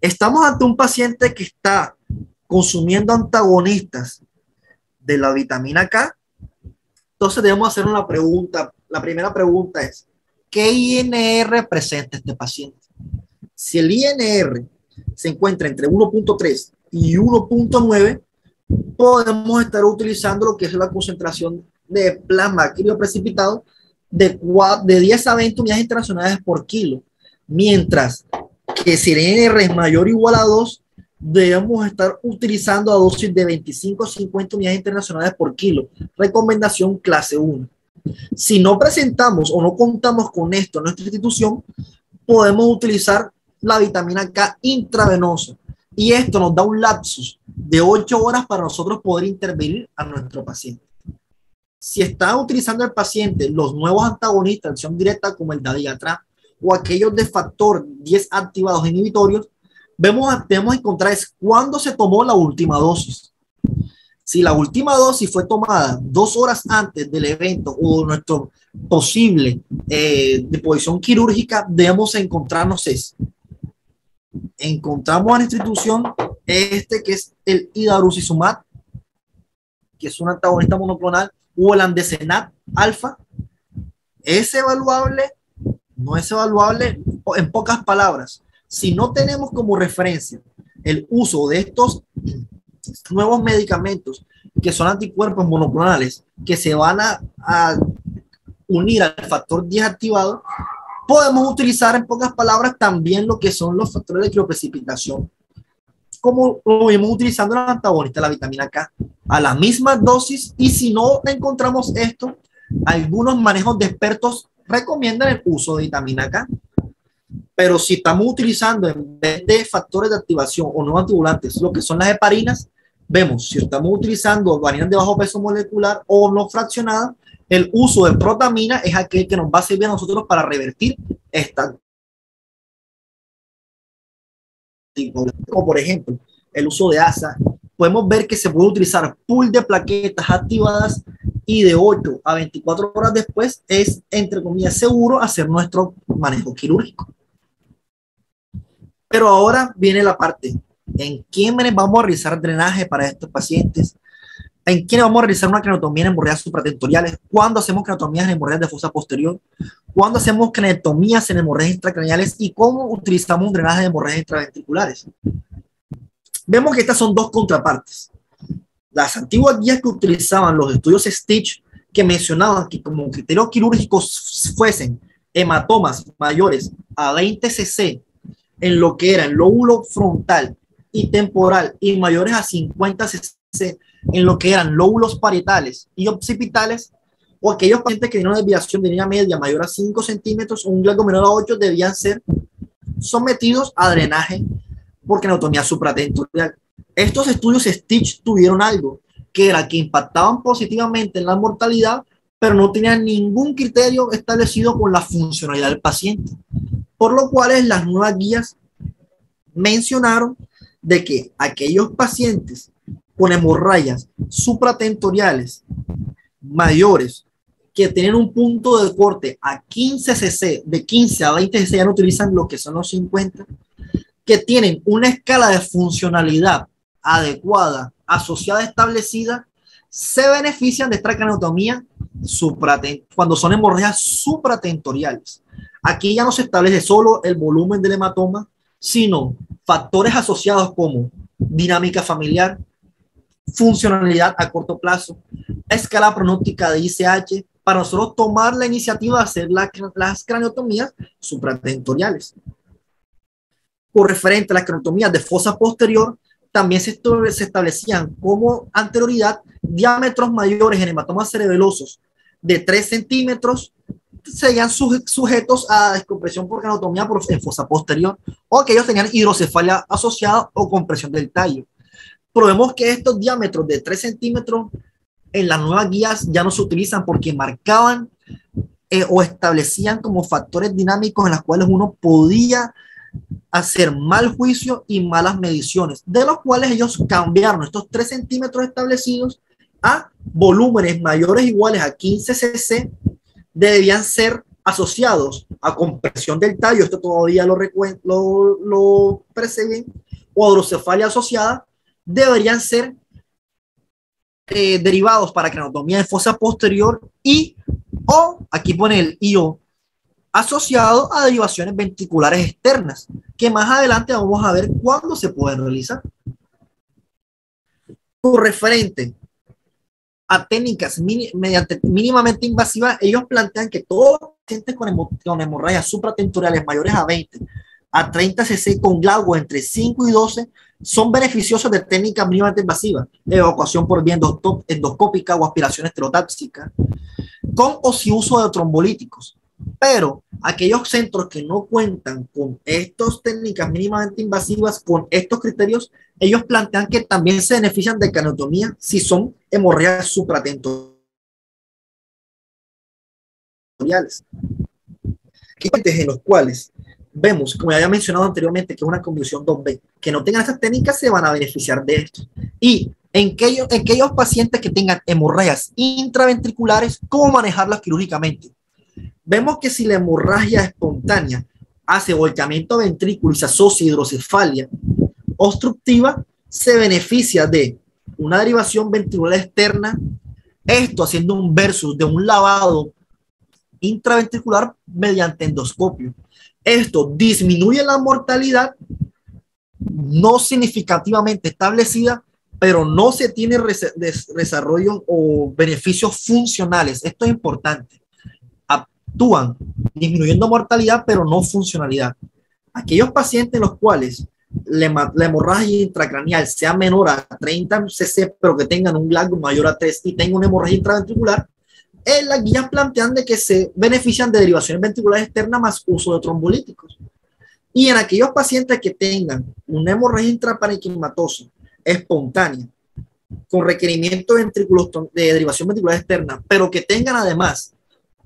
S1: Estamos ante un paciente que está consumiendo antagonistas de la vitamina K. Entonces debemos hacer una pregunta. La primera pregunta es, ¿qué INR presenta este paciente? Si el INR se encuentra entre 1.3 y 1.9, podemos estar utilizando lo que es la concentración de plasma crioprecipitado de 10 a 20 unidades internacionales por kilo. Mientras que si el INR es mayor o igual a 2, debemos estar utilizando a dosis de 25 a 50 unidades internacionales por kilo. Recomendación clase 1. Si no presentamos o no contamos con esto en nuestra institución, podemos utilizar la vitamina K intravenosa. Y esto nos da un lapsus de 8 horas para nosotros poder intervenir a nuestro paciente. Si está utilizando el paciente los nuevos antagonistas de acción directa como el Dabigatran o aquellos de factor 10 activados inhibitorios, debemos encontrar es cuándo se tomó la última dosis. Si la última dosis fue tomada 2 horas antes del evento o nuestro posible deposición quirúrgica, debemos encontrarnos encontramos en la institución que es el idarucizumab, que es un antagonista monoclonal, o el andecenat alfa. ¿Es evaluable? No es evaluable. En pocas palabras, si no tenemos como referencia el uso de estos nuevos medicamentos que son anticuerpos monoclonales que se van a unir al factor 10 activado, podemos utilizar en pocas palabras también lo que son los factores de crioprecipitación, como lo vimos utilizando el antagonista de la vitamina K, a la misma dosis. Y si no encontramos esto, algunos manejos de expertos recomiendan el uso de vitamina K. Pero si estamos utilizando en vez de factores de activación o no anticoagulantes, lo que son las heparinas, vemos si estamos utilizando heparinas de bajo peso molecular o no fraccionadas, el uso de protamina es aquel que nos va a servir a nosotros para revertir esta. Como por ejemplo, el uso de ASA, podemos ver que se puede utilizar pool de plaquetas activadas y de 8 a 24 horas después es, entre comillas, seguro hacer nuestro manejo quirúrgico. Pero ahora viene la parte, ¿en quiénes vamos a realizar drenaje para estos pacientes? ¿En quiénes vamos a realizar una craniotomía en hemorragias supratentoriales? ¿Cuándo hacemos craniotomías en hemorragias de fosa posterior? ¿Cuándo hacemos craniotomías en hemorragias intracraneales? ¿Y cómo utilizamos un drenaje de hemorragias intraventriculares? Vemos que estas son dos contrapartes. Las antiguas guías que utilizaban los estudios Stitch, que mencionaban que como criterios quirúrgicos fuesen hematomas mayores a 20 cc en lo que era el lóbulo frontal y temporal y mayores a 50 cc en lo que eran lóbulos parietales y occipitales, o aquellos pacientes que tenían una desviación de línea media mayor a 5 centímetros o un glagio menor a 8 debían ser sometidos a drenaje por craniotomía supratentorial. Estos estudios Stitch tuvieron algo, que era que impactaban positivamente en la mortalidad, pero no tenían ningún criterio establecido con la funcionalidad del paciente. Por lo cual las nuevas guías mencionaron de que aquellos pacientes con hemorragias supratentoriales mayores que tienen un punto de corte a 15 cc, de 15 a 20 cc, ya no utilizan lo que son los 50, que tienen una escala de funcionalidad adecuada, asociada, establecida, se benefician de esta craneotomía cuando son hemorragias supratentoriales. Aquí ya no se establece solo el volumen del hematoma, sino factores asociados como dinámica familiar, funcionalidad a corto plazo, escala pronóstica de ICH, para nosotros tomar la iniciativa de hacer las craneotomías supratentoriales. Por referente a las craneotomías de fosa posterior, también se establecían como anterioridad diámetros mayores en hematomas cerebelosos de 3 centímetros, serían sujetos a descompresión por craneotomía en fosa posterior, o que ellos tenían hidrocefalia asociada o compresión del tallo. Pero vemos que estos diámetros de 3 centímetros en las nuevas guías ya no se utilizan porque marcaban o establecían como factores dinámicos en los cuales uno podía hacer mal juicio y malas mediciones, de los cuales ellos cambiaron estos 3 centímetros establecidos a volúmenes mayores o iguales a 15 cc, debían ser asociados a compresión del tallo, esto todavía lo perciben, o hidrocefalia asociada, deberían ser derivados para craneotomía de fosa posterior o aquí pone el IO asociado a derivaciones ventriculares externas, que más adelante vamos a ver cuándo se pueden realizar. Con referente a técnicas mínimamente invasivas, ellos plantean que todos los pacientes con hemorragias supratentoriales mayores a 20 a 30 cc con glauco entre 5 y 12 son beneficiosos de técnicas mínimamente invasivas, evacuación por vía endoscópica o aspiración esterotáxica, con o sin uso de trombolíticos. Pero aquellos centros que no cuentan con estas técnicas mínimamente invasivas, con estos criterios, ellos plantean que también se benefician de craneotomía si son hemorragias supratentoriales. En los cuales vemos, como ya había mencionado anteriormente, que es una condición 2B, que no tengan estas técnicas se van a beneficiar de esto. Y en aquellos pacientes que tengan hemorragias intraventriculares, ¿cómo manejarlas quirúrgicamente? Vemos que si la hemorragia espontánea hace volcamiento ventrículo y se asocia a hidrocefalia obstructiva, se beneficia de una derivación ventricular externa, esto haciendo un versus de un lavado intraventricular mediante endoscopio. Esto disminuye la mortalidad, no significativamente establecida, pero no se tiene desarrollo o beneficios funcionales. Esto es importante. Actúan disminuyendo mortalidad, pero no funcionalidad. Aquellos pacientes en los cuales la hemorragia intracraneal sea menor a 30 cc, pero que tengan un glauco mayor a 3 y tengan una hemorragia intraventricular, las guías plantean de que se benefician de derivaciones ventriculares externas más uso de trombolíticos. Y en aquellos pacientes que tengan una hemorragia intraparenquimatosa espontánea con requerimiento de derivación ventricular externa, pero que tengan además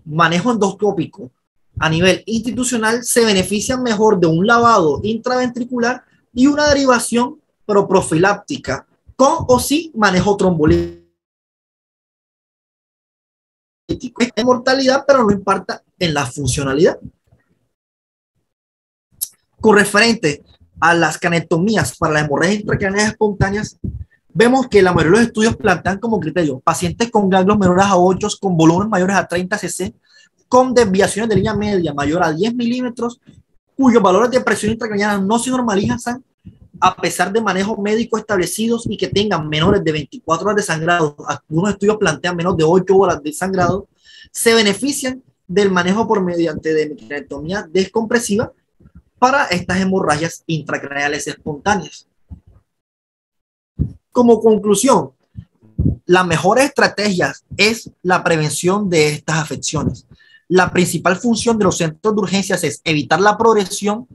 S1: manejo endoscópico a nivel institucional, se benefician mejor de un lavado intraventricular y una derivación profiláctica con o sin manejo trombolítico. Es mortalidad, pero no impacta en la funcionalidad. Con referente a las craneotomías para las hemorragias intracraneales espontáneas, vemos que la mayoría de los estudios plantean como criterio pacientes con ganglios menores a 8, con volúmenes mayores a 30 cc, con desviaciones de línea media mayor a 10 milímetros, cuyos valores de presión intracraneana no se normalizan a pesar de manejos médicos establecidos y que tengan menores de 24 horas de sangrado. Algunos estudios plantean menos de 8 horas de sangrado, se benefician del manejo por mediante de craneotomía descompresiva para estas hemorragias intracraneales espontáneas. Como conclusión, la mejor estrategia es la prevención de estas afecciones. La principal función de los centros de urgencias es evitar la progresión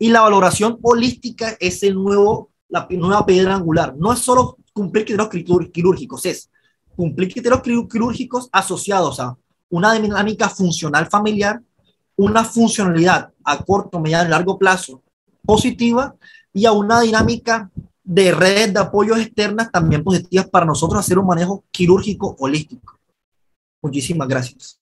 S1: y la valoración holística es la nueva piedra angular. No es solo cumplir criterios quirúrgicos, es cumplir criterios quirúrgicos asociados a una dinámica funcional familiar, una funcionalidad a corto, mediano y largo plazo positiva y a una dinámica de redes de apoyo externas también positivas para nosotros hacer un manejo quirúrgico holístico. Muchísimas gracias.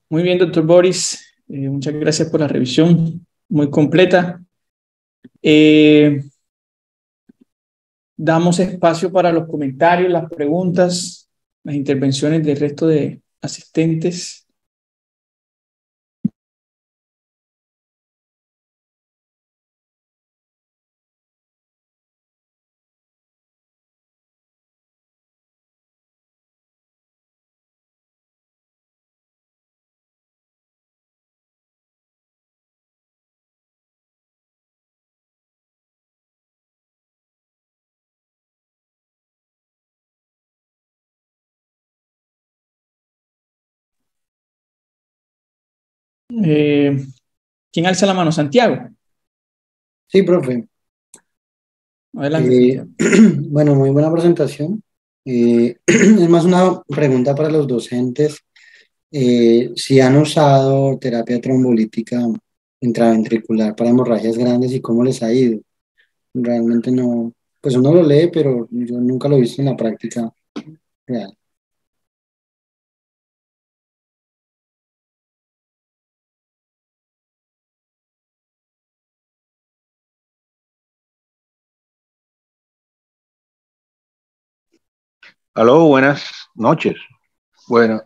S2: Muy bien, doctor Boris. Muchas gracias por la revisión muy completa. Damos espacio para los comentarios, las preguntas, las intervenciones del resto de asistentes. ¿Quién alza la mano? Santiago.
S3: Sí, profe.
S2: Adelante.
S3: Bueno, muy buena presentación. Es más una pregunta para los docentes. Si han usado terapia trombolítica intraventricular para hemorragias grandes y cómo les ha ido. Realmente no, pues uno lo lee, pero yo nunca lo he visto en la práctica real.
S4: Aló, buenas noches. Bueno,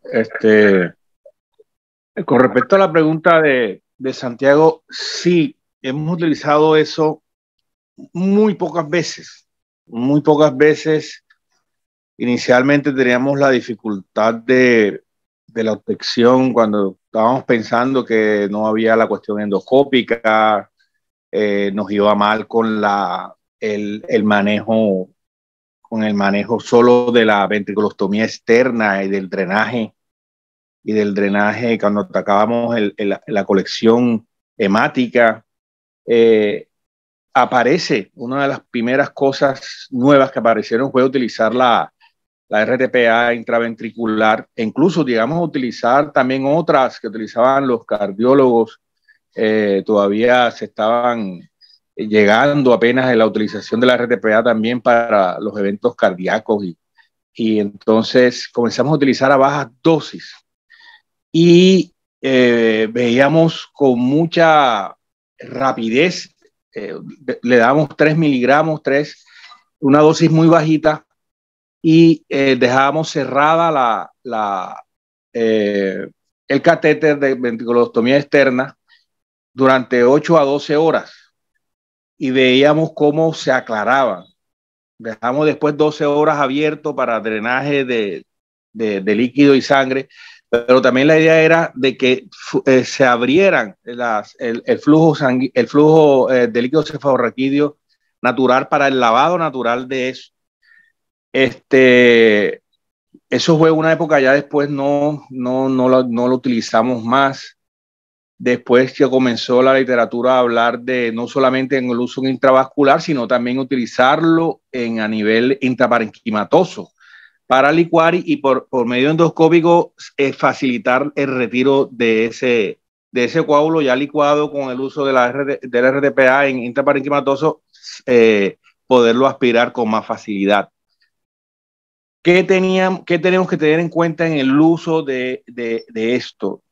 S4: con respecto a la pregunta de Santiago, sí, hemos utilizado eso muy pocas veces. Muy pocas veces. Inicialmente teníamos la dificultad de la obtención cuando estábamos pensando que no había la cuestión endoscópica, nos iba mal con el manejo solo de la ventriculostomía externa y del drenaje cuando atacábamos la colección hemática. Aparece una de las primeras cosas nuevas que aparecieron fue utilizar la RTPA intraventricular, e incluso llegamos a utilizar también otras que utilizaban los cardiólogos. Todavía se estaban llegando apenas en la utilización de la RTPA también para los eventos cardíacos y entonces comenzamos a utilizar a bajas dosis y veíamos con mucha rapidez, le damos 3 miligramos, una dosis muy bajita y dejábamos cerrada el catéter de ventriculostomía externa durante 8 a 12 horas y veíamos cómo se aclaraba. Dejamos después 12 horas abierto para drenaje de líquido y sangre, pero también la idea era de que se abrieran el flujo de líquido cefalorraquídeo natural para el lavado natural de eso. Eso fue una época, ya después no lo utilizamos más. Después que comenzó la literatura a hablar de no solamente en el uso intravascular, sino también utilizarlo a nivel intraparenquimatoso para licuar y por medio endoscópico facilitar el retiro de ese coágulo ya licuado con el uso del RTPA en intraparenquimatoso, poderlo aspirar con más facilidad. ¿Qué tenemos que tener en cuenta en el uso de esto?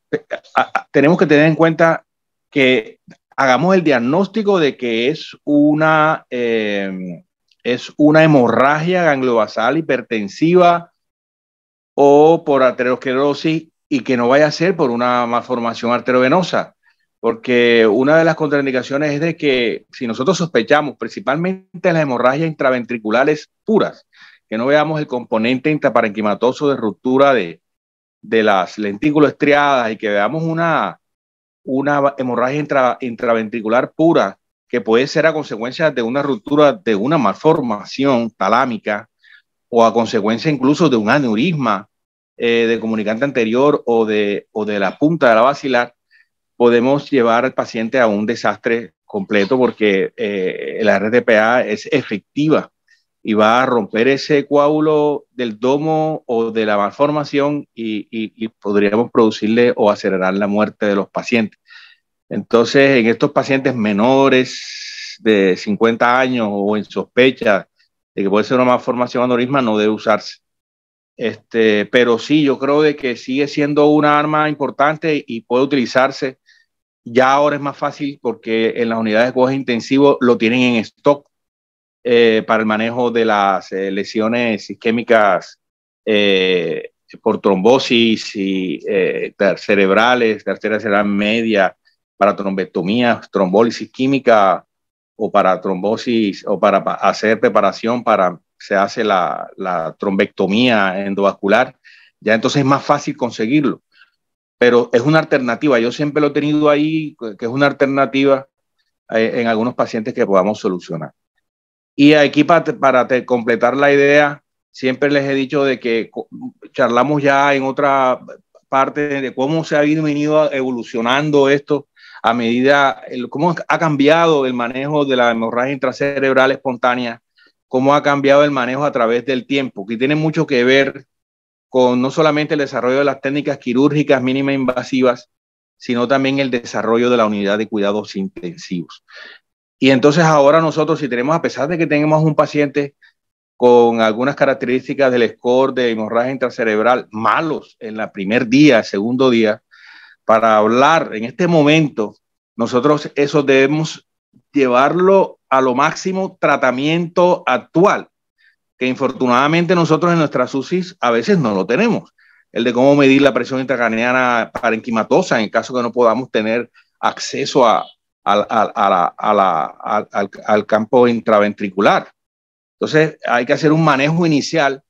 S4: Tenemos que tener en cuenta que hagamos el diagnóstico de que es una hemorragia gangliobasal hipertensiva o por arteriosclerosis y que no vaya a ser por una malformación arteriovenosa, porque una de las contraindicaciones es de que si nosotros sospechamos principalmente las hemorragias intraventriculares puras, que no veamos el componente intraparenquimatoso de ruptura de las lentículas estriadas y que veamos una hemorragia intraventricular pura que puede ser a consecuencia de una ruptura de una malformación talámica o a consecuencia incluso de un aneurisma de comunicante anterior o de la punta de la basilar, podemos llevar al paciente a un desastre completo, porque la RTPA es efectiva y va a romper ese coágulo del domo o de la malformación y podríamos producirle o acelerar la muerte de los pacientes. Entonces, en estos pacientes menores de 50 años o en sospecha de que puede ser una malformación aneurisma, no debe usarse. Pero sí, yo creo de que sigue siendo una arma importante y puede utilizarse. Ya ahora es más fácil porque en las unidades de cuidados intensivos lo tienen en stock para el manejo de las lesiones isquémicas por trombosis y cerebrales, tercera cerebral media, para trombectomías, trombólisis química o para trombosis o para hacer preparación para se hace la trombectomía endovascular. Ya entonces es más fácil conseguirlo, pero es una alternativa. Yo siempre lo he tenido ahí, que es una alternativa en algunos pacientes que podamos solucionar. Y aquí para completar la idea, siempre les he dicho de que charlamos ya en otra parte de cómo se ha venido evolucionando esto a medida, cómo ha cambiado el manejo de la hemorragia intracerebral espontánea, cómo ha cambiado el manejo a través del tiempo, que tiene mucho que ver con no solamente el desarrollo de las técnicas quirúrgicas mínima invasivas, sino también el desarrollo de la unidad de cuidados intensivos. Y entonces ahora nosotros, si tenemos, a pesar de que tenemos un paciente con algunas características del score de hemorragia intracerebral malos en el primer día, segundo día, para hablar en este momento, nosotros eso debemos llevarlo a lo máximo tratamiento actual, que infortunadamente nosotros en nuestras UCIs a veces no lo tenemos. El de cómo medir la presión intracraneana parenquimatosa en el caso que no podamos tener acceso al campo intraventricular. Entonces hay que hacer un manejo inicial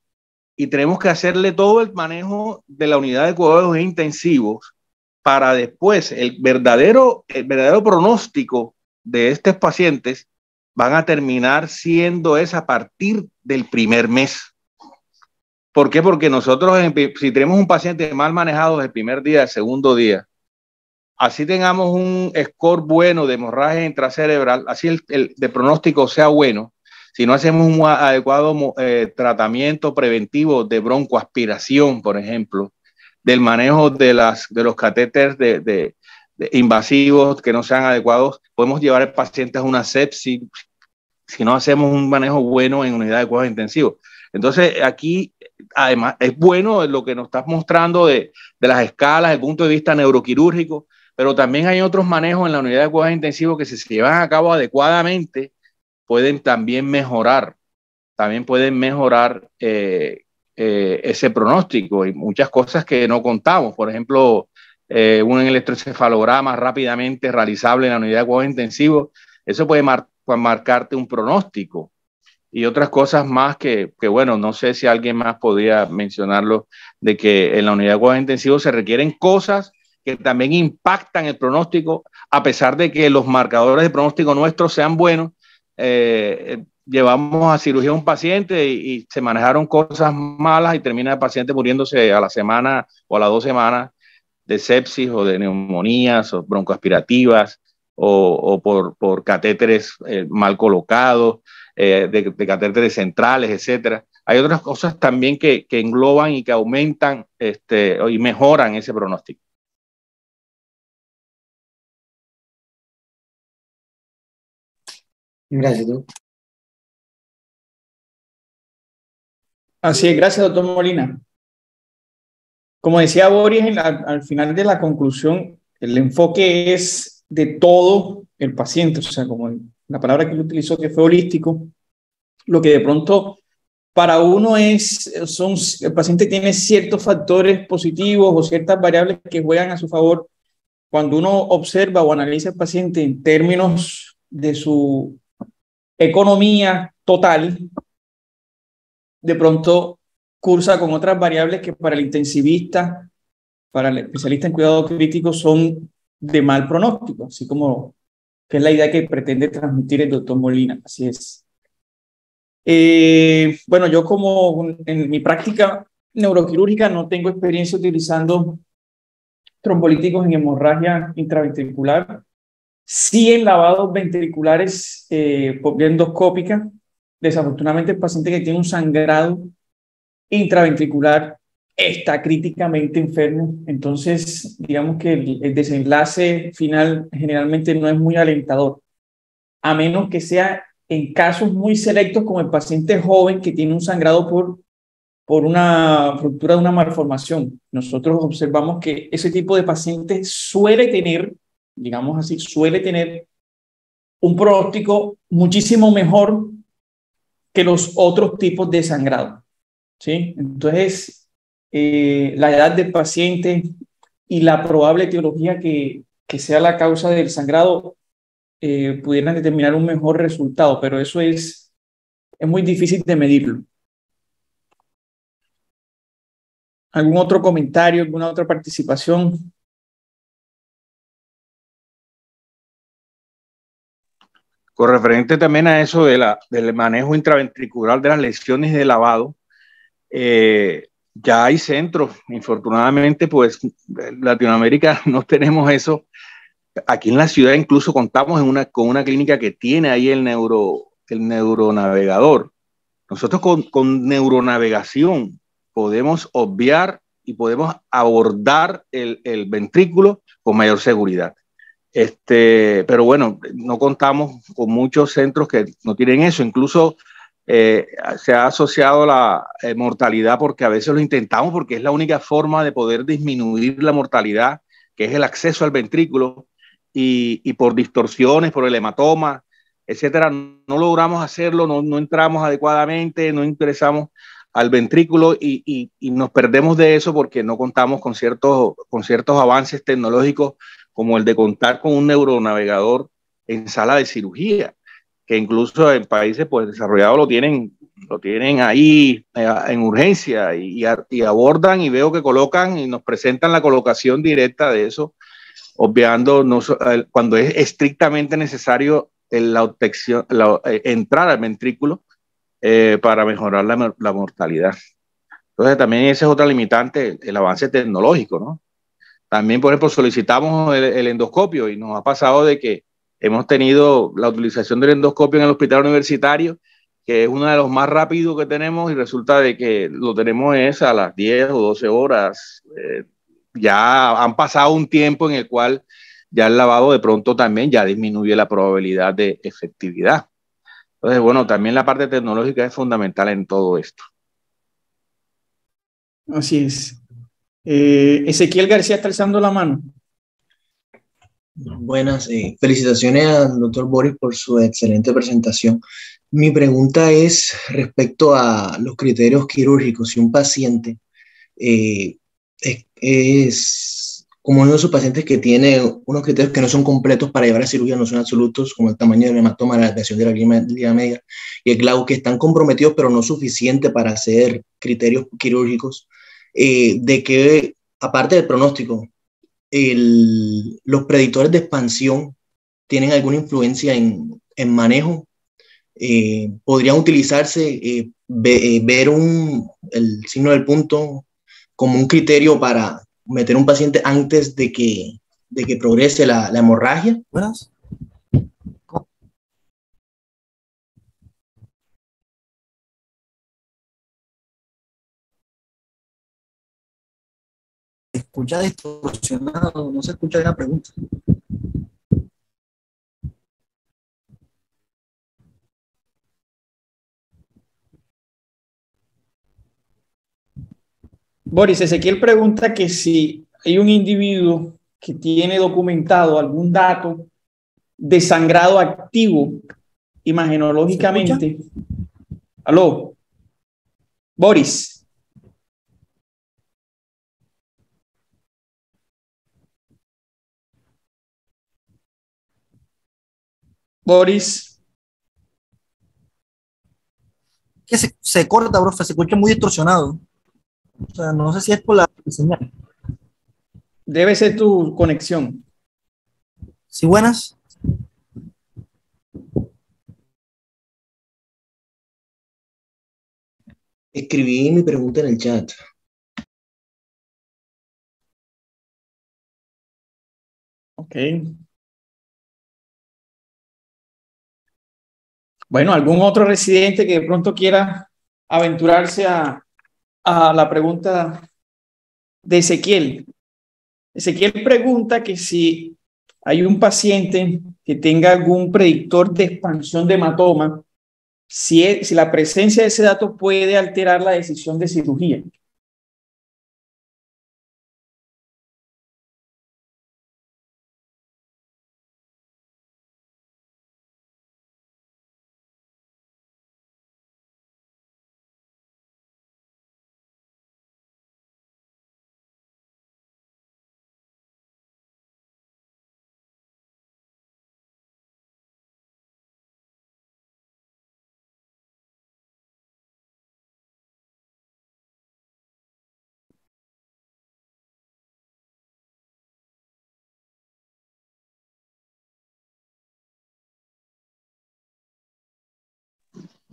S4: y tenemos que hacerle todo el manejo de la unidad de cuidados intensivos para después el verdadero pronóstico de estos pacientes van a terminar siendo es a partir del primer mes. ¿Por qué? Porque nosotros, si tenemos un paciente mal manejado desde el primer día, el segundo día, así tengamos un score bueno de hemorragia intracerebral, así el de pronóstico sea bueno, si no hacemos un adecuado tratamiento preventivo de broncoaspiración, por ejemplo, del manejo de los catéteres invasivos que no sean adecuados, podemos llevar al paciente a una sepsis si no hacemos un manejo bueno en unidad de cuidados intensivos. Entonces, aquí, además, es bueno lo que nos estás mostrando de las escalas desde el punto de vista neuroquirúrgico, pero también hay otros manejos en la unidad de cuidados intensivos que si se llevan a cabo adecuadamente, pueden también mejorar ese pronóstico y muchas cosas que no contamos. Por ejemplo, un electroencefalograma rápidamente realizable en la unidad de cuidados intensivos, eso puede marcarte un pronóstico y otras cosas más que, bueno, no sé si alguien más podría mencionarlo, de que en la unidad de cuidados intensivos se requieren cosas que también impactan el pronóstico, a pesar de que los marcadores de pronóstico nuestros sean buenos. Llevamos a cirugía a un paciente y se manejaron cosas malas y termina el paciente muriéndose a la semana o a las 2 semanas de sepsis o de neumonías o broncoaspirativas o por catéteres mal colocados, de catéteres centrales, etcétera. Hay otras cosas también que engloban y que aumentan y mejoran ese pronóstico.
S3: Gracias, doctor.
S2: Así es, gracias, doctor Molina. Como decía Boris al final de la conclusión, el enfoque es de todo el paciente, o sea, como la palabra que él utilizó, que fue holístico, lo que de pronto para uno el paciente tiene ciertos factores positivos o ciertas variables que juegan a su favor. Cuando uno observa o analiza al paciente en términos de su economía total, de pronto cursa con otras variables que para el intensivista, para el especialista en cuidado crítico, son de mal pronóstico, así como que es la idea que pretende transmitir el doctor Molina. Así es. Bueno, yo como en mi práctica neuroquirúrgica no tengo experiencia utilizando trombolíticos en hemorragia intraventricular, sí en lavados ventriculares por vía endoscópica. Desafortunadamente, el paciente que tiene un sangrado intraventricular está críticamente enfermo. Entonces, digamos que el desenlace final generalmente no es muy alentador, a menos que sea en casos muy selectos como el paciente joven que tiene un sangrado por una ruptura de una malformación. Nosotros observamos que ese tipo de paciente suele tener, digamos así, suele tener un pronóstico muchísimo mejor que los otros tipos de sangrado, ¿sí? Entonces, la edad del paciente y la probable etiología que sea la causa del sangrado pudieran determinar un mejor resultado, pero eso es muy difícil de medirlo. ¿Algún otro comentario, alguna otra participación?
S4: Con referente también a eso del manejo intraventricular de las lesiones de lavado, ya hay centros. Infortunadamente, pues en Latinoamérica no tenemos eso. Aquí en la ciudad incluso contamos con una clínica que tiene ahí el neuronavegador. Nosotros con neuronavegación podemos obviar y podemos abordar el ventrículo con mayor seguridad. Pero bueno, no contamos con muchos centros que no tienen eso. Incluso se ha asociado la mortalidad porque a veces lo intentamos porque es la única forma de poder disminuir la mortalidad, que es el acceso al ventrículo, y por distorsiones, por el hematoma, etcétera, no logramos hacerlo, no entramos adecuadamente, no ingresamos al ventrículo y nos perdemos de eso porque no contamos con ciertos avances tecnológicos como el de contar con un neuronavegador en sala de cirugía, que incluso en países pues desarrollados lo tienen ahí en urgencia y abordan y veo que colocan y nos presentan la colocación directa de eso, obviando cuando es estrictamente necesario entrar al ventrículo para mejorar la mortalidad. Entonces también esa es otra limitante, el avance tecnológico, ¿no? También, por ejemplo, solicitamos el endoscopio y nos ha pasado de que hemos tenido la utilización del endoscopio en el hospital universitario, que es uno de los más rápidos que tenemos y resulta de que lo tenemos es a las 10 o 12 horas. Ya han pasado un tiempo en el cual ya el lavado de pronto también ya disminuye la probabilidad de efectividad. Entonces, bueno, también la parte tecnológica es fundamental en todo esto.
S2: Así es. Ezequiel García está alzando la mano.
S5: Buenas, felicitaciones al doctor Boris por su excelente presentación. Mi pregunta es respecto a los criterios quirúrgicos. Si un paciente es como uno de esos pacientes que tiene unos criterios que no son completos para llevar a cirugía, no son absolutos, como el tamaño del hematoma, la desviación de la línea media y el glauco, que están comprometidos pero no suficiente para hacer criterios quirúrgicos, de que, aparte del pronóstico, los predictores de expansión tienen alguna influencia en manejo. Podrían utilizarse, ver el signo del punto como un criterio para meter un paciente antes de que progrese la hemorragia.
S1: Buenas. Se escucha distorsionado, no se escucha bien la pregunta.
S2: Boris, Ezequiel pregunta que si hay un individuo que tiene documentado algún dato de sangrado activo imagenológicamente. ¿Aló? Boris. Boris.
S1: Que se corta, profe, se escucha muy distorsionado. O sea, no sé si es por la señal.
S2: Debe ser tu conexión.
S1: ¿Sí, buenas?
S5: Escribí mi pregunta en el chat.
S2: Ok. Bueno, ¿algún otro residente que de pronto quiera aventurarse a la pregunta de Ezequiel? Ezequiel pregunta que si hay un paciente que tenga algún predictor de expansión de hematoma, si la presencia de ese dato puede alterar la decisión de cirugía.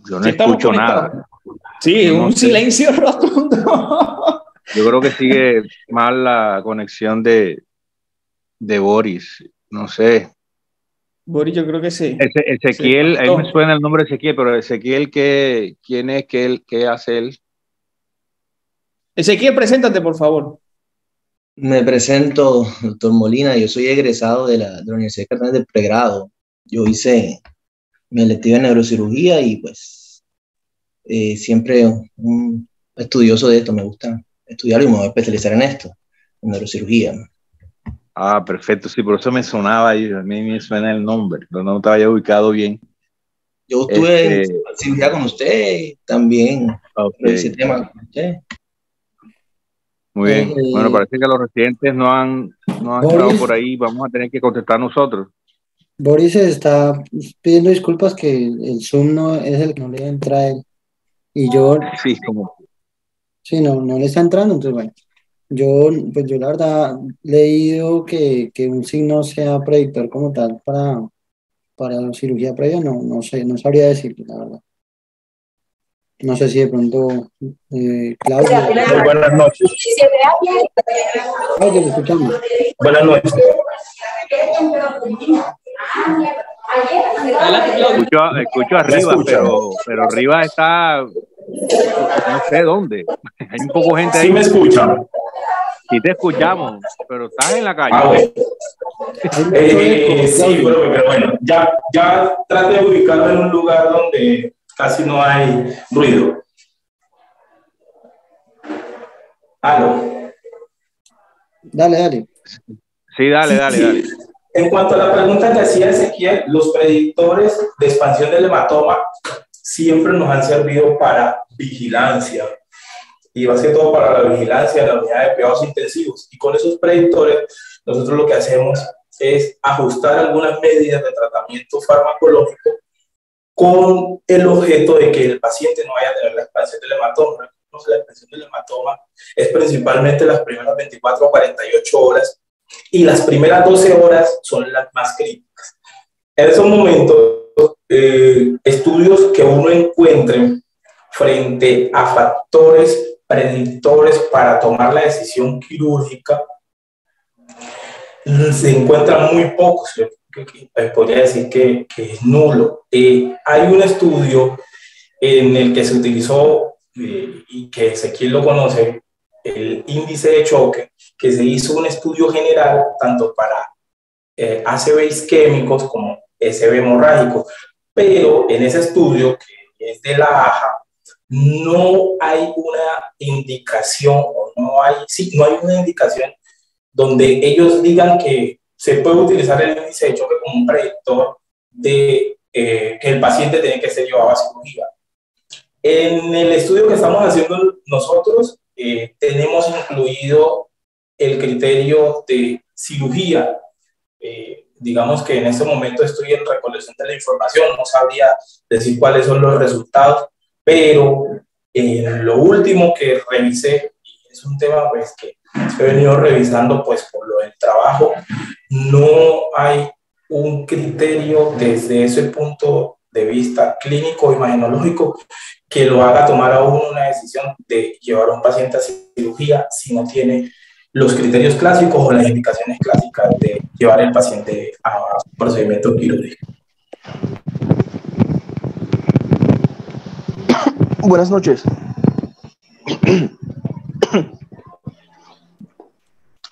S4: Yo no escucho nada.
S2: Sí, un silencio rotundo.
S4: Yo creo que sigue mal la conexión de Boris. No sé.
S2: Boris, yo creo que sí.
S4: Ezequiel, a mí me suena el nombre de Ezequiel, pero Ezequiel, ¿quién es? ¿Qué hace él?
S2: Ezequiel, preséntate, por favor.
S5: Me presento, doctor Molina. Yo soy egresado de la Universidad Cardenal del pregrado. Yo hice mi electiva en neurocirugía y pues siempre un estudioso de esto. Me gusta estudiarlo y me voy a especializar en esto, en neurocirugía.
S4: Ah, perfecto. Sí, por eso me sonaba y a mí me suena el nombre, pero no te había ubicado bien.
S5: Yo estuve en cirugía con usted también.
S4: Okay.
S5: Ese tema con usted.
S4: Muy bien. Bueno, parece que los residentes no han estado por ahí. Vamos a tener que contestar nosotros.
S3: Boris está pidiendo disculpas que el Zoom no es el que no le entra a él. Y yo,
S4: Sí, como.
S3: sí, no le está entrando, entonces bueno. Yo la verdad he leído que un signo sea predictor como tal para la cirugía previa, no sé, no sabría decirle, la verdad. No sé si de pronto Claudio.
S6: Muy buenas noches.
S3: Claudio, ¿me escuchamos?
S6: Buenas noches.
S4: Escucho arriba, pero arriba está, no sé dónde. Hay un poco de gente ahí.
S6: ¿Sí me escuchan?
S4: Sí te escuchamos, pero estás en la calle.
S6: Bueno. Sí, pero bueno, ya traté de ubicarme en un lugar donde casi no hay ruido. ¿Aló?
S3: Dale.
S4: Sí, dale.
S6: En cuanto a la pregunta que hacía Ezequiel, los predictores de expansión del hematoma siempre nos han servido para vigilancia, y más que todo para la vigilancia en la unidad de cuidados intensivos. Y con esos predictores, nosotros lo que hacemos es ajustar algunas medidas de tratamiento farmacológico con el objeto de que el paciente no vaya a tener la expansión del hematoma. La expansión del hematoma es principalmente las primeras 24 a 48 horas, y las primeras 12 horas son las más críticas. En esos momentos, estudios que uno encuentre frente a factores predictores para tomar la decisión quirúrgica se encuentran muy pocos. Podría decir que es nulo. Hay un estudio en el que se utilizó, y que Ezequiel lo conoce, el índice de choque, que se hizo un estudio general tanto para ACV isquémicos como SB hemorrágicos, pero en ese estudio, que es de la AJA, no hay una indicación, o no hay una indicación donde ellos digan que se puede utilizar el índice de choque como un predictor de que el paciente tiene que ser llevado a cirugía. En el estudio que estamos haciendo nosotros, tenemos incluido el criterio de cirugía. Digamos que en este momento estoy en recolección de la información, no sabría decir cuáles son los resultados, pero lo último que revisé, y es un tema pues que he venido revisando pues por lo del trabajo, no hay un criterio desde ese punto de vista clínico, imagenológico, que lo haga tomar a uno una decisión de llevar a un paciente a cirugía si no tiene los criterios clásicos o las indicaciones clásicas de llevar el paciente a procedimiento quirúrgico.
S7: Buenas noches.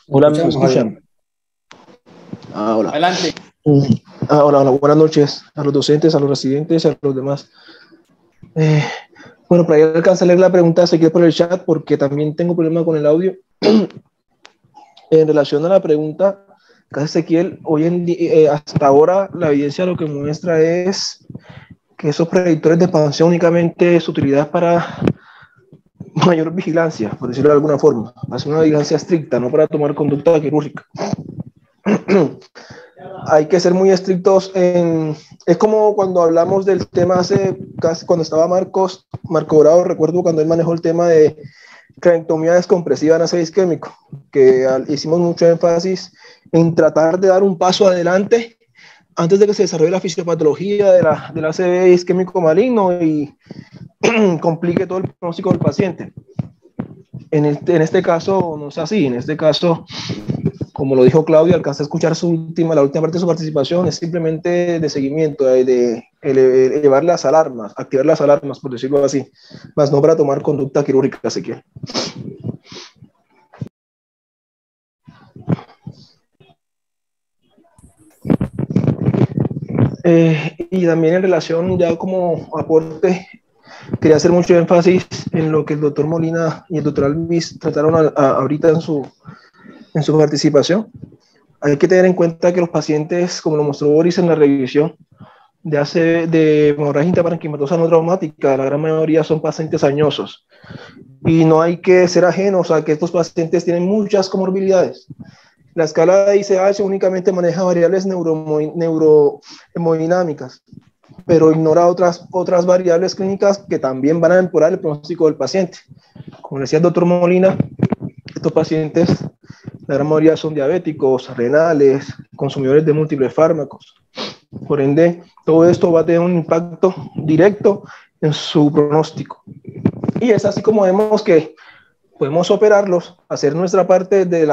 S7: Hola, ¿me escuchan? Hola.
S2: Adelante.
S7: Hola, buenas noches a los docentes, a los residentes, a los demás. Bueno, para ir alcanzar a leer la pregunta, seguir por el chat porque también tengo problema con el audio. En relación a la pregunta, Ezequiel, hoy en día, hasta ahora, la evidencia lo que muestra es que esos predictores de expansión únicamente su utilidad para mayor vigilancia, por decirlo de alguna forma, hacer una vigilancia estricta, no para tomar conducta quirúrgica. Hay que ser muy estrictos es como cuando hablamos del tema cuando estaba Marco Bravo, recuerdo cuando él manejó el tema de cranectomía descompresiva en ACV isquémico, que hicimos mucho énfasis en tratar de dar un paso adelante antes de que se desarrolle la fisiopatología del ACV isquémico maligno y complique todo el pronóstico del paciente. En este caso no es así. En este caso, como lo dijo Claudia, alcancé a escuchar la última parte de su participación, es simplemente de seguimiento, de elevar las alarmas, activar las alarmas, por decirlo así, más no para tomar conducta quirúrgica, Ezequiel. Y también en relación, ya como aporte, quería hacer mucho énfasis en lo que el doctor Molina y el doctor Alvis trataron ahorita en su participación. Hay que tener en cuenta que los pacientes, como lo mostró Boris en la revisión, de hemorragia intraparenquimatosa no traumática, la gran mayoría son pacientes añosos. Y no hay que ser ajenos a que estos pacientes tienen muchas comorbilidades. La escala de ICH únicamente maneja variables neurohemodinámicas, pero ignora otras variables clínicas que también van a empeorar el pronóstico del paciente. Como decía el doctor Molina, estos pacientes, la gran mayoría son diabéticos, renales, consumidores de múltiples fármacos. Por ende, todo esto va a tener un impacto directo en su pronóstico. Y es así como vemos que podemos operarlos, hacer nuestra parte de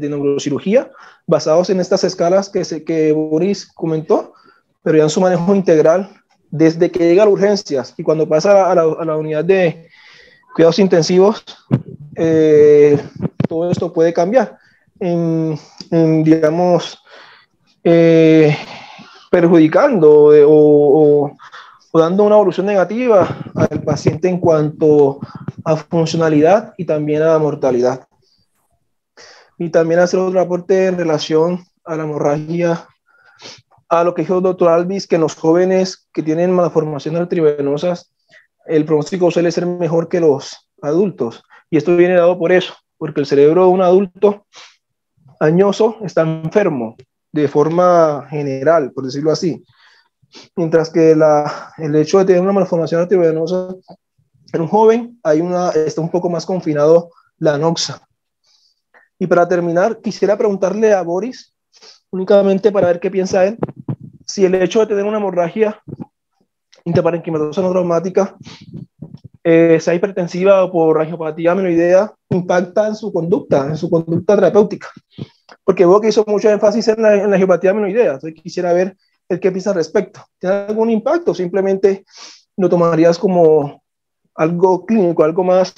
S7: neurocirugía basados en estas escalas que Boris comentó, pero ya en su manejo integral desde que llega a las urgencias y cuando pasa a la unidad de cuidados intensivos, todo esto puede cambiar, digamos, perjudicando o dando una evolución negativa al paciente en cuanto a funcionalidad y también a mortalidad. Y también hacer otro aporte en relación a la hemorragia, a lo que dijo el doctor Alvis, que en los jóvenes que tienen malformaciones arteriovenosas, el pronóstico suele ser mejor que los adultos. Y esto viene dado por eso, porque el cerebro de un adulto añoso está enfermo de forma general, por decirlo así. Mientras que el hecho de tener una malformación arteriovenosa en un joven está un poco más confinado la anoxa. Y para terminar, quisiera preguntarle a Boris, únicamente para ver qué piensa él, si el hecho de tener una hemorragia intraparenquimatosa no traumática, sea hipertensiva o por angiopatía amiloidea, impacta en su conducta terapéutica. Porque veo que hizo mucho énfasis en la angiopatía amiloidea, entonces quisiera ver el qué piensa al respecto. ¿Tiene algún impacto? Simplemente lo tomarías como algo clínico, algo más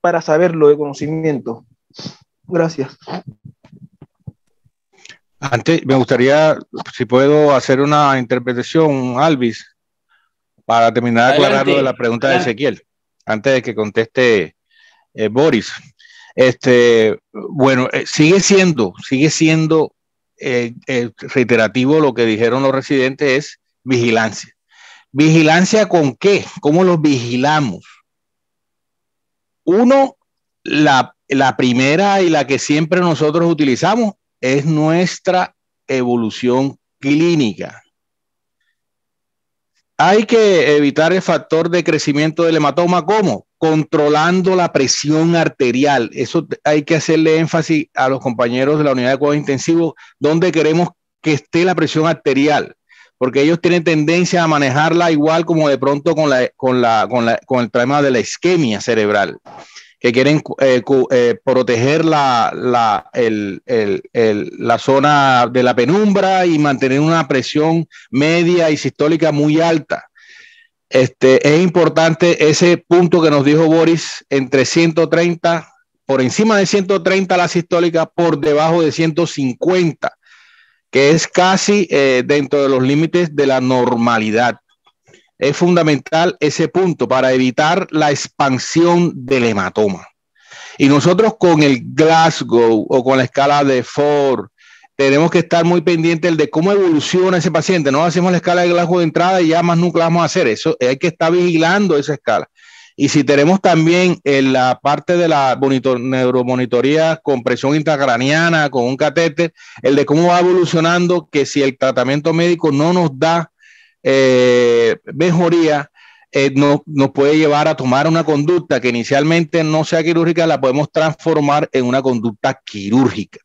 S7: para saberlo de conocimiento. Gracias.
S4: Antes, me gustaría, si puedo, hacer una interpretación, Alvis, para terminar de aclarar lo de la pregunta de Ezequiel, antes de que conteste Boris. Bueno, sigue siendo reiterativo lo que dijeron los residentes, es vigilancia. ¿Vigilancia con qué? ¿Cómo los vigilamos? Uno, la primera y la que siempre nosotros utilizamos es nuestra evolución clínica. Hay que evitar el factor de crecimiento del hematoma. ¿Cómo? Controlando la presión arterial. Eso hay que hacerle énfasis a los compañeros de la unidad de cuidados intensivos, donde queremos que esté la presión arterial, porque ellos tienen tendencia a manejarla igual como de pronto con el tema de la isquemia cerebral. que quieren proteger la zona de la penumbra y mantener una presión media y sistólica muy alta. Es importante ese punto que nos dijo Boris, entre 130, por encima de 130 la sistólica, por debajo de 150, que es casi dentro de los límites de la normalidad. Es fundamental ese punto para evitar la expansión del hematoma. Y nosotros con el Glasgow o con la escala de Ford tenemos que estar muy pendientes de cómo evoluciona ese paciente. No hacemos la escala de Glasgow de entrada y ya más nunca vamos a hacer eso. Hay que estar vigilando esa escala. Y si tenemos también en la parte de la neuromonitoría con presión intracraniana, con un catéter, el de cómo va evolucionando, que si el tratamiento médico no nos da mejoría, nos puede llevar a tomar una conducta que inicialmente no sea quirúrgica, la podemos transformar en una conducta quirúrgica.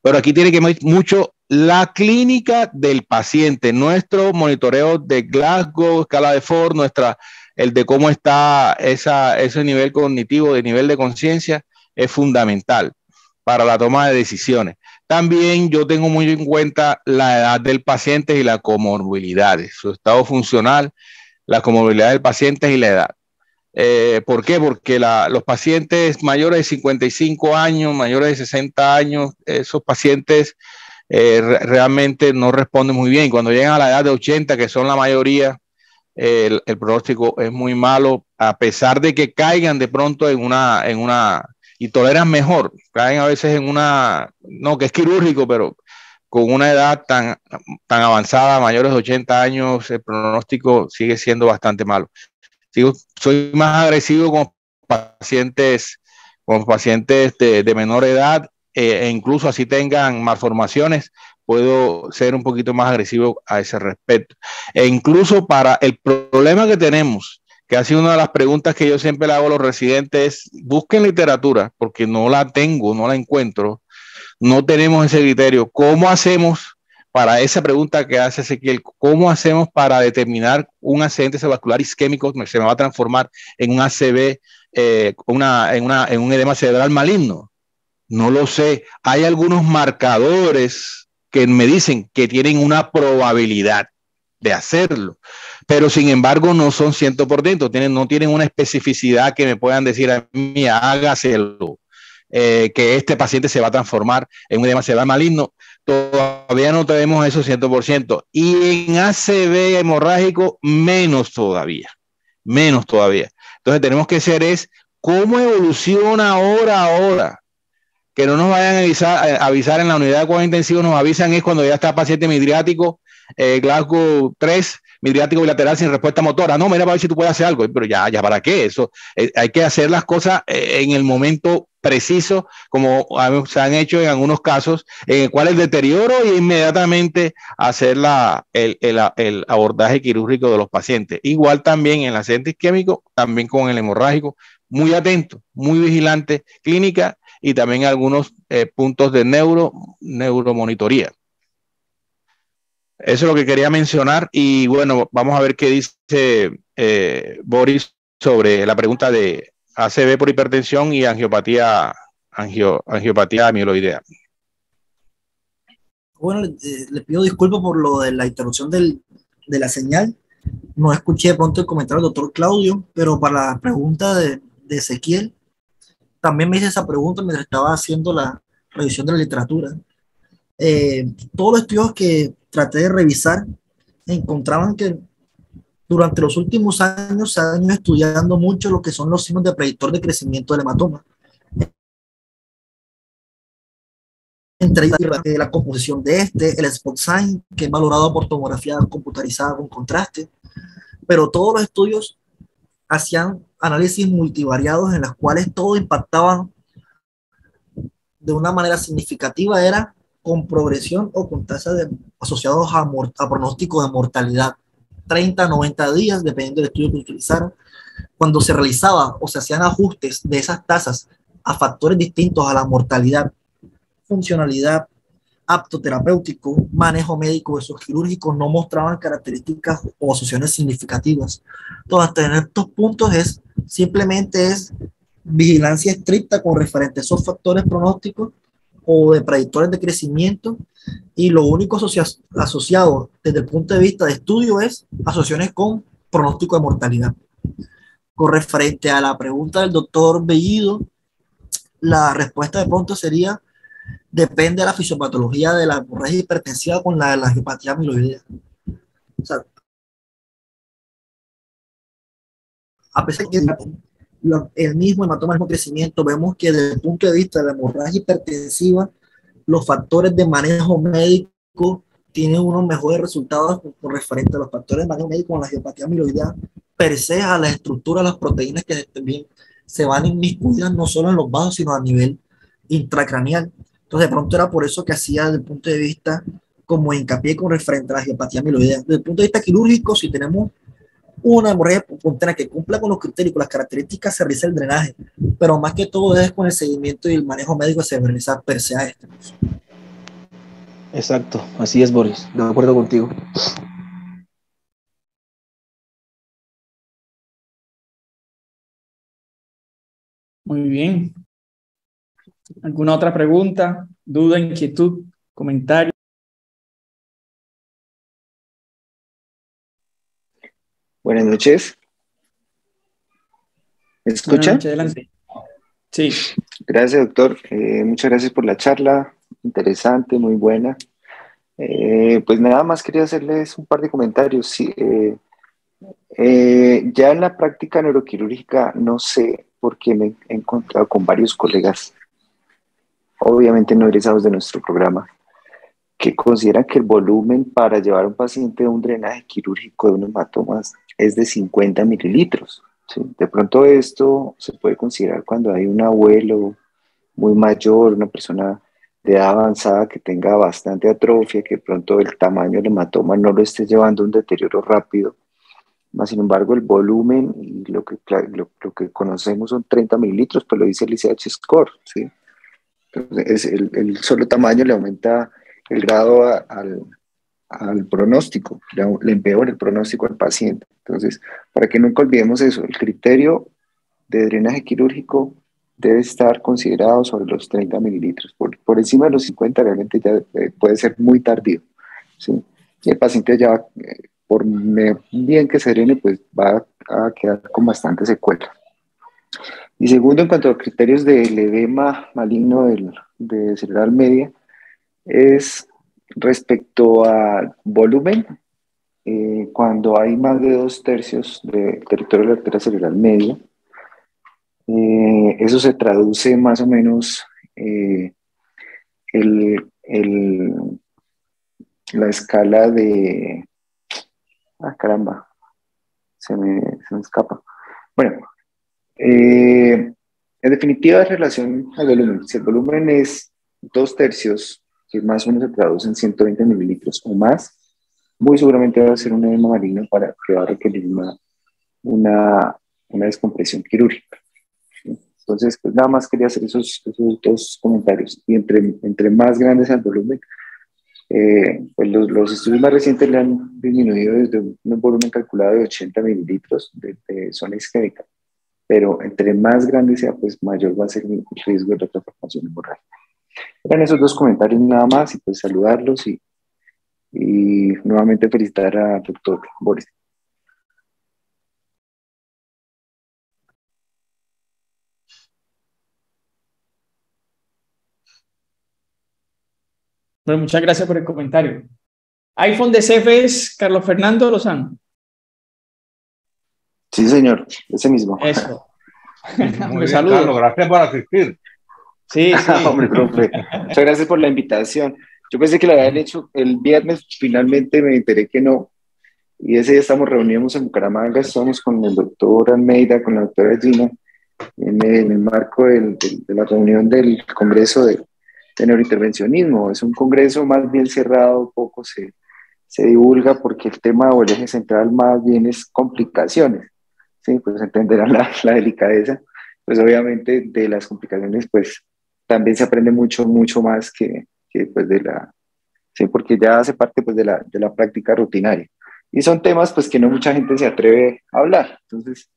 S4: Pero aquí tiene que ver mucho la clínica del paciente, nuestro monitoreo de Glasgow, escala de Ford, el de cómo está ese nivel cognitivo, de nivel de conciencia, es fundamental para la toma de decisiones. También yo tengo muy en cuenta la edad del paciente y las comorbilidades, su estado funcional, las comorbilidades del paciente y la edad. ¿Por qué? Porque los pacientes mayores de 55 años, mayores de 60 años, esos pacientes realmente no responden muy bien. Cuando llegan a la edad de 80, que son la mayoría, el pronóstico es muy malo, a pesar de que caigan de pronto en una y toleran mejor, caen a veces en no que es quirúrgico, pero con una edad tan avanzada, mayores de 80 años, el pronóstico sigue siendo bastante malo. Soy más agresivo con pacientes de menor edad, e incluso así tengan malformaciones, puedo ser un poquito más agresivo a ese respecto. E incluso para el problema que tenemos, que ha sido una de las preguntas que yo siempre le hago a los residentes, busquen literatura, porque no la tengo, no la encuentro, no tenemos ese criterio. ¿Cómo hacemos para esa pregunta que hace Ezequiel? ¿Cómo hacemos para determinar un accidente cerebrovascular isquémico que se me va a transformar en un ACV, en un edema cerebral maligno? No lo sé. Hay algunos marcadores que me dicen que tienen una probabilidad de hacerlo, pero sin embargo no son 100%, no tienen una especificidad que me puedan decir a mí, hágaselo, que este paciente se va a transformar en un edema cerebral maligno. Todavía no tenemos eso 100%, y en ACV hemorrágico menos todavía. Entonces tenemos que ser cómo evoluciona ahora. Que no nos vayan a avisar en la unidad de cuidados intensivos, nos avisan es cuando ya está paciente midriático, Glasgow 3, midriático bilateral sin respuesta motora. No, mira, para ver si tú puedes hacer algo, pero ya para qué eso. Hay que hacer las cosas en el momento preciso, como se han hecho en algunos casos, en el cual el deterioro y inmediatamente hacer el abordaje quirúrgico de los pacientes. Igual también en el accidente isquémico, también con el hemorrágico, muy atento, muy vigilante, clínica, y también algunos puntos de neuromonitoría. Eso es lo que quería mencionar. Y bueno, vamos a ver qué dice Boris sobre la pregunta de ACV por hipertensión y angiopatía amiloidea.
S1: Bueno, le pido disculpas por lo de la interrupción de la señal. No escuché de pronto el comentario del doctor Claudio, pero para la pregunta de Ezequiel, también me hice esa pregunta mientras estaba haciendo la revisión de la literatura. Todos los estudios que traté de revisar encontraban que durante los últimos años se han ido estudiando mucho lo que son los signos de predictor de crecimiento del hematoma. Entre ellos la composición de el spot sign, que es valorado por tomografía computarizada con contraste, pero todos los estudios hacían análisis multivariados en los cuales todo impactaban de una manera significativa, era con progresión o con tasas asociados a pronóstico de mortalidad, 30 a 90 días, dependiendo del estudio que utilizaron. Cuando se realizaba o se hacían ajustes de esas tasas a factores distintos a la mortalidad, funcionalidad, apto terapéutico, manejo médico, esos quirúrgicos, no mostraban características o asociaciones significativas. Entonces, tener estos puntos simplemente es vigilancia estricta con referente a esos factores pronósticos o de predictores de crecimiento, y lo único asociado desde el punto de vista de estudio es asociaciones con pronóstico de mortalidad. Con referente a la pregunta del doctor Bellido, la respuesta de pronto sería: depende de la fisiopatología de la hemorragia hipertensiva con la de la hepatía amiloidea. O sea, a pesar de que el mismo hematoma, el mismo crecimiento, vemos que desde el punto de vista de la hemorragia hipertensiva, los factores de manejo médico tienen unos mejores resultados con referente a los factores de manejo médico con la hepatía amiloidea, per se a la estructura de las proteínas que también se van inmiscuidas no solo en los vasos, sino a nivel intracraneal. Entonces, de pronto era por eso que hacía desde el punto de vista como hincapié con referente a la hepatía amiloidea. Desde el punto de vista quirúrgico, si tenemos una hemorragia puntera que cumpla con los criterios, con las características, se realiza el drenaje, pero más que todo es con el seguimiento y el manejo médico se realiza per se a este.
S7: Exacto, así es, Boris, de acuerdo contigo.
S2: Muy bien. ¿Alguna otra pregunta, duda, inquietud, comentario?
S8: Buenas noches. ¿Me escucha?
S2: Buenas noches, adelante. Sí.
S8: Gracias, doctor. Muchas gracias por la charla. Interesante, muy buena. Pues nada más quería hacerles un par de comentarios. Sí, ya en la práctica neuroquirúrgica, no sé, porque me he encontrado con varios colegas, obviamente no egresados de nuestro programa, que consideran que el volumen para llevar a un paciente a un drenaje quirúrgico de un hematoma es de 50 mililitros. ¿Sí? De pronto esto se puede considerar cuando hay un abuelo muy mayor, una persona de edad avanzada que tenga bastante atrofia, que de pronto el tamaño del hematoma no lo esté llevando a un deterioro rápido. Más sin embargo, el volumen y lo que conocemos son 30 mililitros, pues lo dice el ICH score, ¿sí? Entonces, el solo tamaño le aumenta el grado al pronóstico, le empeora el pronóstico al paciente. Entonces, para que nunca olvidemos eso, el criterio de drenaje quirúrgico debe estar considerado sobre los 30 mililitros. Por encima de los 50 realmente ya puede ser muy tardío, ¿sí? Y el paciente ya, por bien que se drene, pues va a quedar con bastante secuela. Y segundo, en cuanto a criterios del edema maligno de cerebral media, es respecto al volumen. Cuando hay más de 2/3 del territorio de la arteria cerebral media, eso se traduce más o menos la escala de... Ah, caramba, se me escapa. Bueno, en definitiva, en relación al volumen, si el volumen es 2/3, que más o menos se traduce en 120 mililitros o más, muy seguramente va a ser un edema maligno para que va a requerir una descompresión quirúrgica. Entonces, pues nada más quería hacer esos dos comentarios. Y entre más grande sea el volumen, pues los estudios más recientes le han disminuido desde un volumen calculado de 80 mililitros de zona isquémica. Pero entre más grande sea, pues mayor va a ser el riesgo de retroformación hemorrágica. Eran esos dos comentarios nada más, y pues saludarlos y nuevamente felicitar al doctor Boris.
S2: Bueno, muchas gracias por el comentario. iPhone de CF es Carlos Fernando Lozano.
S8: Sí, señor, ese mismo.
S2: Eso.
S9: Muy bien, Carlos, gracias por asistir.
S2: Sí, sí.
S8: Hombre, profe, muchas gracias por la invitación. Yo pensé que lo habían hecho el viernes, finalmente me enteré que no. Y ese día estamos reunidos en Bucaramanga, estamos con el doctor Almeida, con la doctora Gina, en el marco de la reunión del Congreso de Neurointervencionismo. Es un congreso más bien cerrado, poco se divulga porque el tema o el eje central más bien es complicaciones. Sí, pues entenderán la delicadeza. Pues obviamente de las complicaciones, pues también se aprende mucho, mucho más que pues sí, porque ya hace parte pues de la práctica rutinaria. Y son temas pues que no mucha gente se atreve a hablar. Entonces,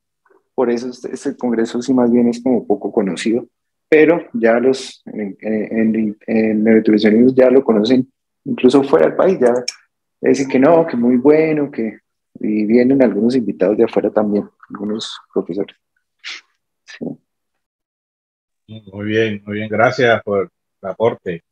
S8: por eso este congreso sí más bien es como poco conocido, pero ya los en Neurointervencionismo ya lo conocen incluso fuera del país, ya dicen que no, que muy bueno, y vienen algunos invitados de afuera también, algunos profesores. Sí.
S9: Muy bien, gracias por el aporte.